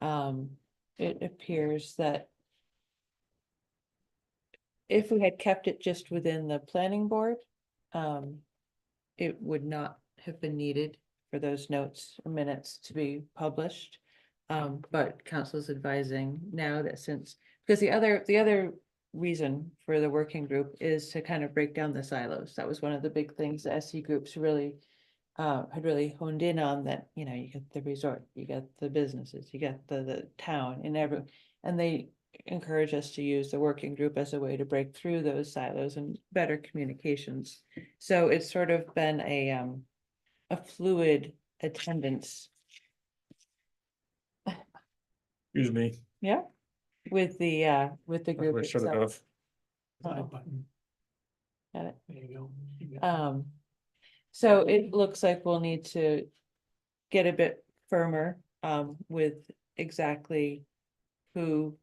It appears that if we had kept it just within the planning board, it would not have been needed for those notes or minutes to be published. But council's advising now that since, because the other reason for the working group is to kind of break down the silos. That was one of the big things the SC groups really had really honed in on, that, you know, you get the resort, you get the businesses, you get the town and they encourage us to use the working group as a way to break through those silos and better communications. So it's sort of been a fluid attendance, excuse me, yeah, with the group I shut it itself. off. Side button. Got it. There you go. So it looks like we'll need to get a bit firmer with exactly who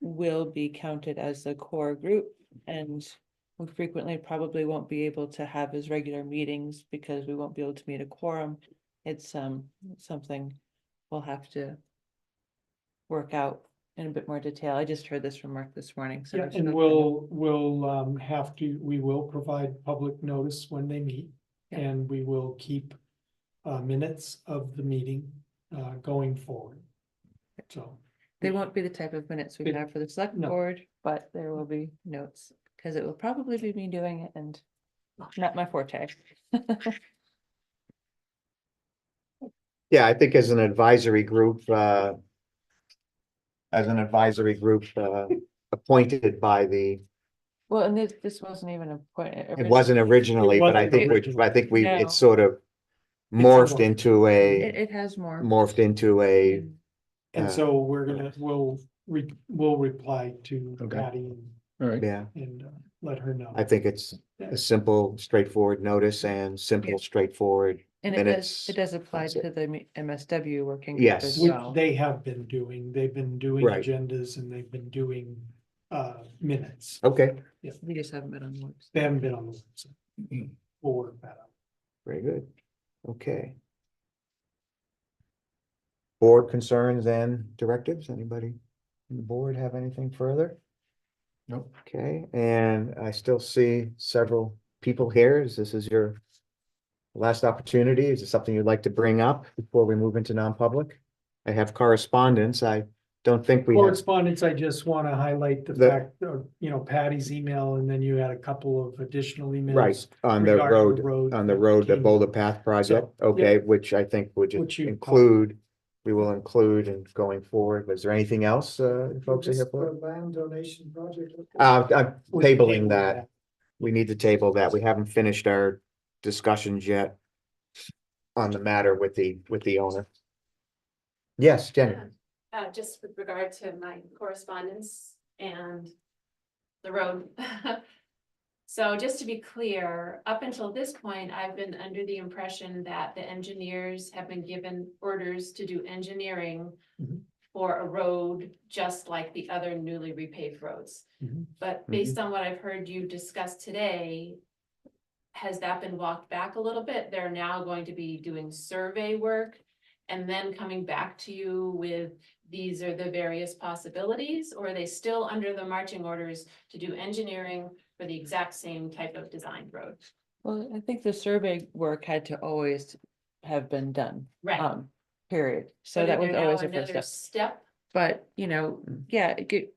will be counted as the core group, and we frequently probably won't be able to have as regular meetings because we won't be able to meet a quorum. It's something we'll have to work out in a bit more detail. I just heard this from Mark this morning, so. Yeah, I'm and sure- we will provide public notice when they meet. Yeah. And we will keep minutes of the meeting going forward. So. They won't be the type of minutes we It- have for the select no. board, but there will be notes, because it will probably be me doing it and not my forte. Yeah, I think as an advisory group, appointed by the, Well, and this wasn't even a point. it wasn't originally, but I think we, No. it's sort of morphed into It has more. morphed into a, and- And so we'll reply to Okay. Patty All right, yeah, and let her know. I think it's a simple, straightforward notice and Yeah. simple, straightforward And minutes. it does apply That's it. to the MSW working. group Yes. as Which well. they have been doing. They've been doing Right. agendas and they've been doing minutes. Okay, We just haven't been on the website. They haven't been on the website. We'll work that out. very good. Okay. Board concerns and directives, anybody on the board have anything further? nope. Okay, and I still see several people here. This is your last opportunity. Is it something you'd like to bring up before we move into non-public? I have correspondence. I don't think we have, Correspondence, I just want to highlight the The- fact, Patty's email, and then you had a couple of additional emails. right, on the regarding road, the the came- Boulder Path project, So, okay, which I think would Which just you- include, we will include in going forward. Was there anything else, folks are here for? Land donation project. I'm We tabling tabled that. We need to table that. We haven't finished our discussions yet on the matter with the owner. Yes, Jenny. Just with regard to my correspondence and the road. So just to be clear, up until this point, I've been under the impression that the engineers have been given orders to do engineering Mhm. for a road just like the other newly repaved roads. Mhm. But based on what I've heard you discuss today, has that been walked back a little bit? They're now going to be doing survey work and then coming back to you with, these are the various possibilities, or are they still under the marching orders to do engineering for the exact same type of designed road? Well, I think the survey work had to always have been done. Right. period. So But that is was there now always a first another step. step? But, yeah, it could,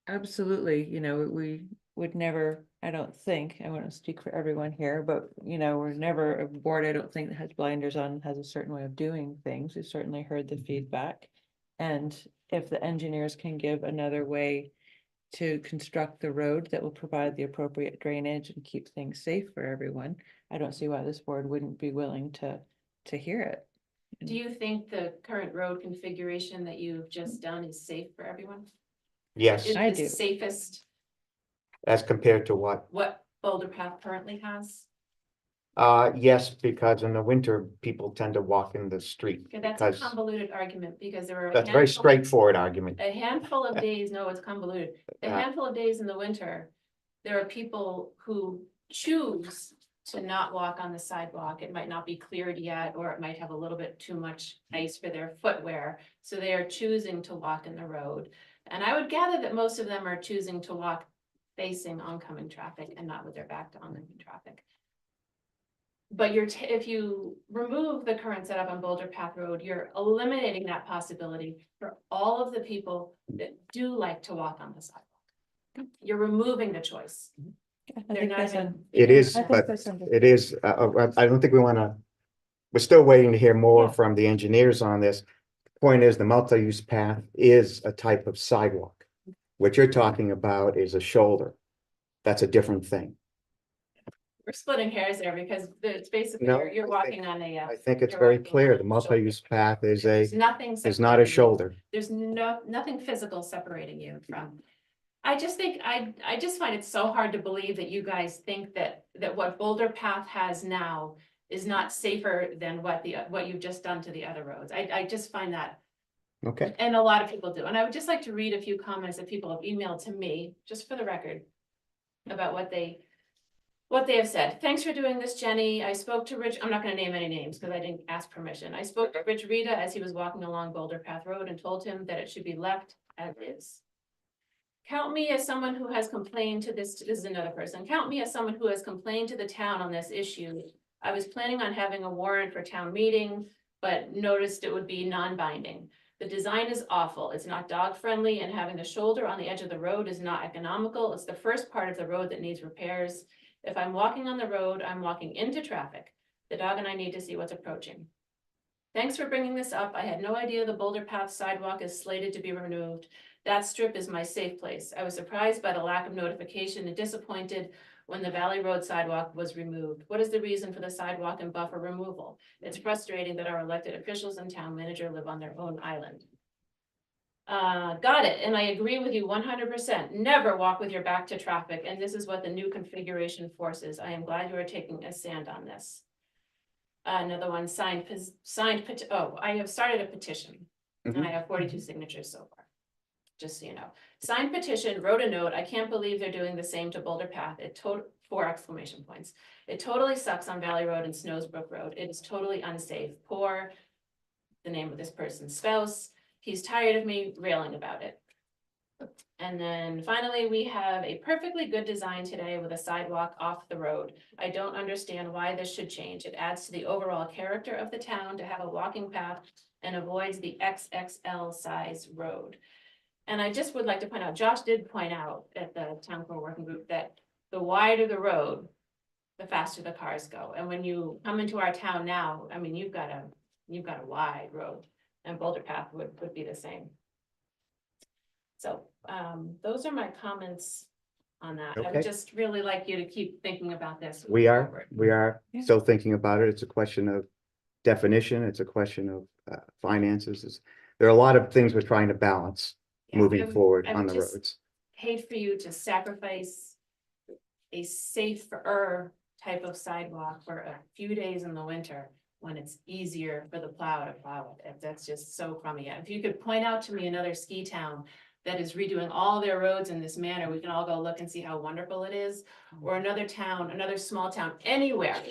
absolutely, we would never, I don't think, I wouldn't speak for everyone here, but, we're never a board, I don't think, that has blinders on, has a certain way of doing things. We've certainly heard the feedback. And if the engineers can give another way to construct the road that will provide the appropriate drainage and keep things safe for everyone, I don't see why this board wouldn't be willing to hear it. Do you think the current road configuration that you've just done is safe for everyone? Yes, Is I the do. safest as compared to what? what Boulder Path currently has? Yes, because in the winter, people tend to walk in the street Okay, that's a because convoluted argument because there are. that's a very straightforward argument. A handful of days, no, it's convoluted. A Uh, handful of days in the winter, there are people who choose to not walk on the sidewalk. It might not be cleared yet, or it might have a little bit too much ice for their footwear. So they are choosing to walk in the road. And I would gather that most of them are choosing to walk facing oncoming traffic and not with their back to oncoming traffic. But if you remove the current setup on Boulder Path Road, you're eliminating that possibility for all of the people that do like to walk on the sidewalk. You're removing the choice. I They're think not that's even. un- It is, I think but that's under- it is, I don't think we wanna, we're still waiting to hear more Yeah. from the engineers on this. Point is, the multi-use path is a type of sidewalk. What you're talking about is a shoulder. That's a different thing. We're splitting hairs there because it's basically, No, you're I think- walking on a. I think it's you're very walking clear, on the a multi-use shoulder. path is There's nothing. not a separating you. shoulder. There's nothing physical separating you from. I just think, I just find it so hard to believe that you guys think that what Boulder Path has now is not safer than what you've just done to the other roads. I just find that, Okay, and a lot of people do. And I would just like to read a few comments that people have emailed to me, just for the record, about what they have said. Thanks for doing this, Jenny. I spoke to Rich, I'm not gonna name any names because I didn't ask permission. I spoke to Rich Rita as he was walking along Boulder Path Road and told him that it should be left as is. Count me as someone who has complained to this is another person. Count me as someone who has complained to the town on this issue. I was planning on having a warrant for town meeting, but noticed it would be non-binding. The design is awful. It's not dog friendly, and having the shoulder on the edge of the road is not economical. It's the first part of the road that needs repairs. If I'm walking on the road, I'm walking into traffic. The dog and I need to see what's approaching. Thanks for bringing this up. I had no idea the Boulder Path sidewalk is slated to be removed. That strip is my safe place. I was surprised by the lack of notification and disappointed when the Valley Road sidewalk was removed. What is the reason for the sidewalk and buffer removal? It's frustrating that our elected officials and town manager live on their own island. Got it, and I agree with you 100%. Never walk with your back to traffic, and this is what the new configuration forces. I am glad you are taking a stand on this. Another one, I have started a petition, and I have 42 signatures so far. Just so you know, signed petition, wrote a note. I can't believe they're doing the same to Boulder Path. 4 exclamation points. It totally sucks on Valley Road and Snowsbrook Road. It is totally unsafe. Poor, the name of this person's spouse. He's tired of me railing about it. And then finally, we have a perfectly good design today with a sidewalk off the road. I don't understand why this should change. It adds to the overall character of the town to have a walking path and avoids the XXL size road. And I just would like to point out, Josh did point out at the town core working group that the wider the road, the faster the cars go. And when you come into our town now, I mean, you've got a wide road, and Boulder Path would be the same. So, those are my comments on that. I Okay. would just really like you to keep thinking about this. we are Yeah. still thinking about it. It's a question of definition. It's a question of finances. There are a lot of things we're trying to balance Yeah, moving forward I on would the just roads. hate for you to sacrifice a safer type of sidewalk for a few days in the winter when it's easier for the plow to plow it. That's just so crummy. If you could point out to me another ski town that is redoing all their roads in this manner, we can all go look and see how wonderful it is. Or another town, another small town, anywhere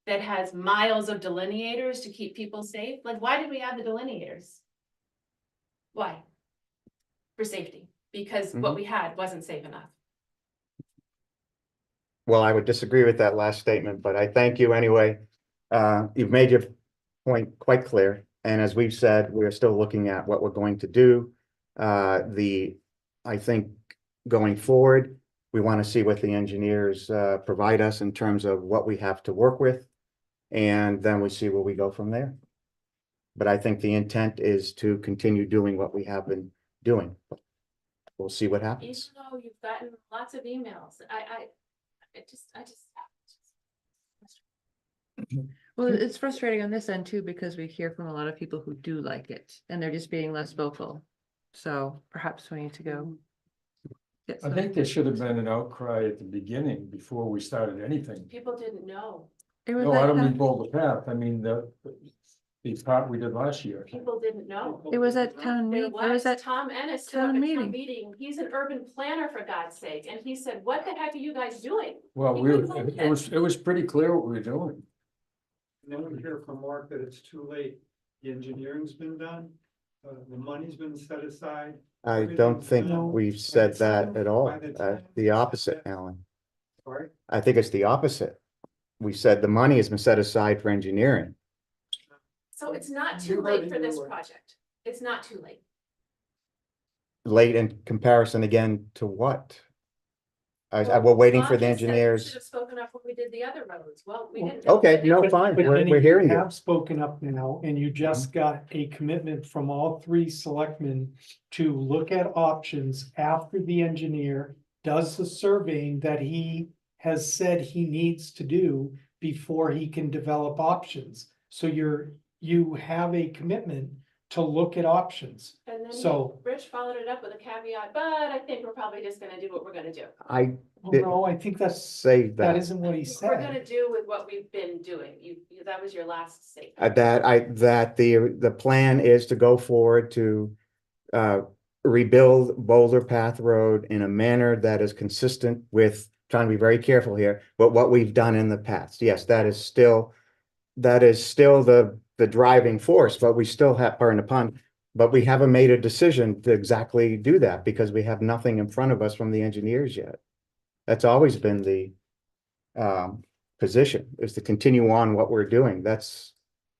that has miles of delineators to keep people safe. Like, why did we add the delineators? Why? For safety, because what we had wasn't safe enough. Well, I would disagree with that last statement, but I thank you anyway. You've made your point quite clear. And as we've said, we're still looking at what we're going to do. I think going forward, we want to see what the engineers provide us in terms of what we have to work with. And then we see where we go from there. But I think the intent is to continue doing what we have been doing. We'll see what Even happens. though you've gotten lots of emails, I just. Well, it's frustrating on this end too, because we hear from a lot of people who do like it and they're just being less vocal. So perhaps we need to go. get I some- think there should have been an outcry at the beginning before we started anything. People didn't know. It was No, I at don't mean town- Boulder Path, I mean the part we did last year. People didn't know. It was at town There meeting, it was was at, Tom Ennis stood up town at meeting. town meeting. He's an urban planner for God's sake. And he said, what the heck are you guys doing? Well, You we, couldn't believe it was pretty clear what we were doing. And then we hear from Mark that it's too late. The engineering's been done, the money's been set aside. I don't think No. we've said that at all. By the time- The opposite, Alan. Sorry, I think it's the opposite. We said the money has been set aside for engineering. So it's not You too heard late it for your this way. project. It's not too late. Late in comparison again to what? We're waiting for Bob the just said we engineers. Should have spoken up when we did the other roads. Well, we Well, didn't. know Okay, that. no, But- fine. but We're Denny, hearing you. have spoken up now, and you just got a commitment from all three selectmen to look at options after the engineer does the surveying that he has said he needs to do before he can develop options. So you have a commitment to look at options. And then So- Rich followed it up with a caveat, but I think we're probably just gonna do what we're gonna do. I Well, Did- no, I think that's, say that that. isn't what he We're gonna said. do with what we've been doing. That was your last statement. That the plan is to go forward to rebuild Boulder Path Road in a manner that is consistent with, trying to be very careful here, but what we've done in the past. Yes, that is still the driving force, but we still have, pardon the pun, but we haven't made a decision to exactly do that because we have nothing in front of us from the engineers yet. That's always been the position, is to continue on what we're doing. That's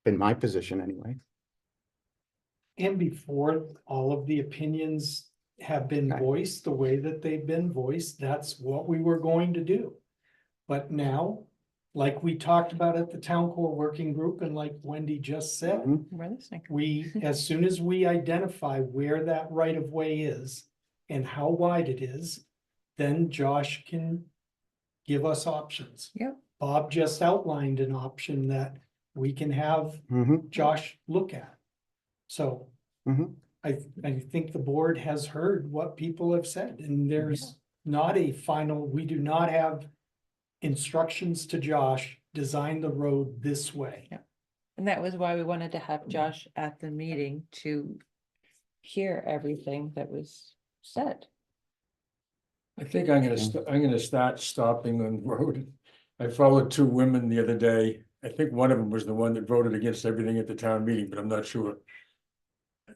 been my position anyway. And before all of the opinions have been Okay. voiced the way that they've been voiced, that's what we were going to do. But now, like we talked about at the town core working group and like Wendy just said, Mhm. We're listening. we, as soon as we identify where that right of way is and how wide it is, then Josh can give us options. Yep. Bob just outlined an option that we can have Mhm. Josh look at. So Mhm. I think the board has heard what people have said, and there's not a final, we do not have instructions to Josh, design the road this way. And that was why we wanted to have Josh at the meeting to hear everything that was said. I think I'm gonna start stopping on the road. I followed two women the other day. I think one of them was the one that voted against everything at the town meeting, but I'm not sure.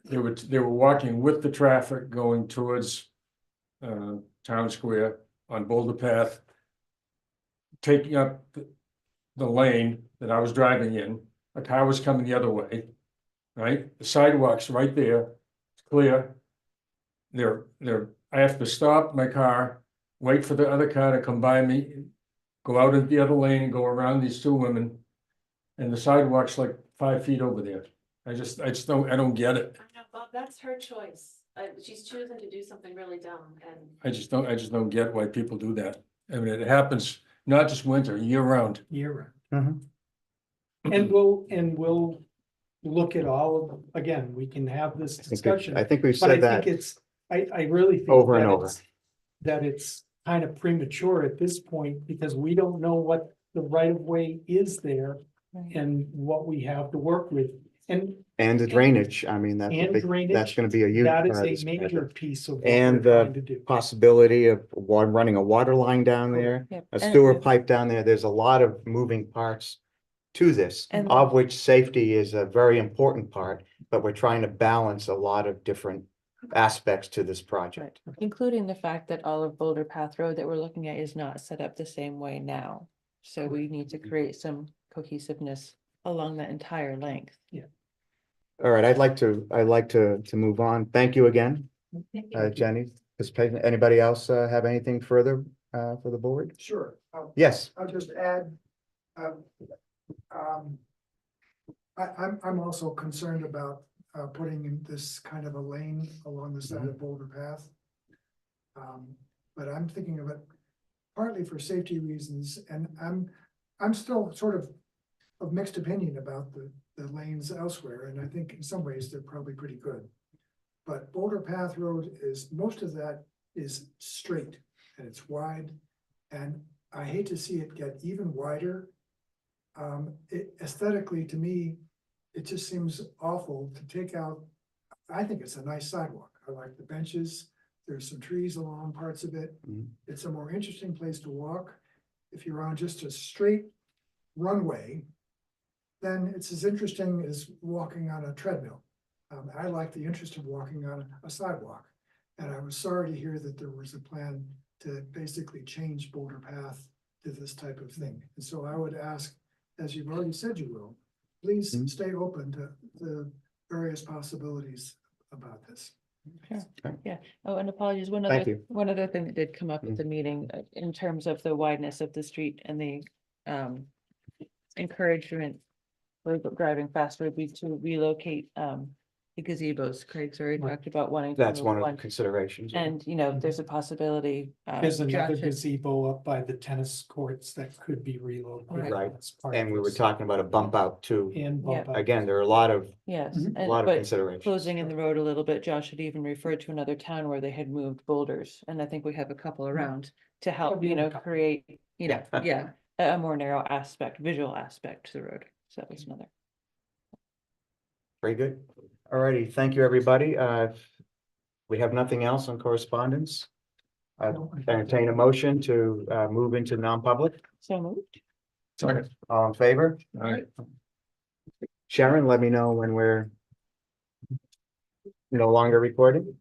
They were walking with the traffic going towards Town Square on Boulder Path. Taking up the lane that I was driving in, a car was coming the other way. Right, the sidewalk's right there, it's clear. I have to stop my car, wait for the other car to come by me. Go out into the other lane and go around these two women. And the sidewalk's like 5 feet over there. I just don't get it. I know, Bob, that's her choice. She's choosing to do something really dumb and. I just don't get why people do that. I mean, it happens not just winter, year round. Year Mhm. round. And we'll look at all of, again, we can have this discussion. I think we've But I said that. think it's, I really think Over and that over. that it's kind of premature at this point, because we don't know what the right of way is there Right. and what we have to work with. And And the drainage, I mean, that's, a And big- drainage, that's gonna be a huge. that part of is this a major project. piece of what And we're the trying to do. Possibility of running a water line down there, Yep. a And- sewer pipe down there. There's a lot of moving parts to this, And- of which safety is a very important part, but we're trying to balance a lot of different aspects to this project. Right, including the fact that all of Boulder Path Road that we're looking at is not set up the same way now. So we need to create some cohesiveness along that entire length. All right, I'd like to move on. Thank you again, Jenny. Anybody else have anything further for the board? Sure, Yes, I'll just add, I'm also concerned about, putting in this kind of a lane along the side of Boulder Path. But I'm thinking of it partly for safety reasons, and I'm still sort of mixed opinion about the lanes elsewhere, and I think in some ways they're probably pretty good. But Boulder Path Road most of that is straight and it's wide, and I hate to see it get even wider. Aesthetically, to me, it just seems awful to take out, I think it's a nice sidewalk. I like the benches. There's some trees along parts of it. Mhm. It's a more interesting place to walk. If you're on just a straight runway, then it's as interesting as walking on a treadmill. I like the interest of walking on a sidewalk. And I was sorry to hear that there was a plan to basically change Boulder Path to this type of thing. And so I would ask, as you've already said you will, please Mhm. stay open to the various possibilities about this. Oh, and apologies, Thank you. one other thing that did come up Mm. at the meeting, in terms of the wideness of the street and the encouragement for driving faster would be to relocate the gazebos. Craig's already Right. talked about wanting. to that's move one of the considerations. And, if there's a possibility. There's another Josh had- gazebo up by the tennis courts that could be relocated. Right. as part And of we were this. talking about a bump out too. And bump out. Again, there are a lot of, Yes, Mhm. and- lot of but considerations. closing in the road a little bit, Josh had even referred to another town where they had moved boulders, and I think we have a couple around to help, we have a couple. create, yeah, a more narrow aspect, visual aspect to the road. So that was another. Very good. All righty, thank you, everybody. We have nothing else on correspondence. I entertain a motion to move into non-public. So moved. Sorry. All in favor? All right. Sharon, let me know when we're no longer recording.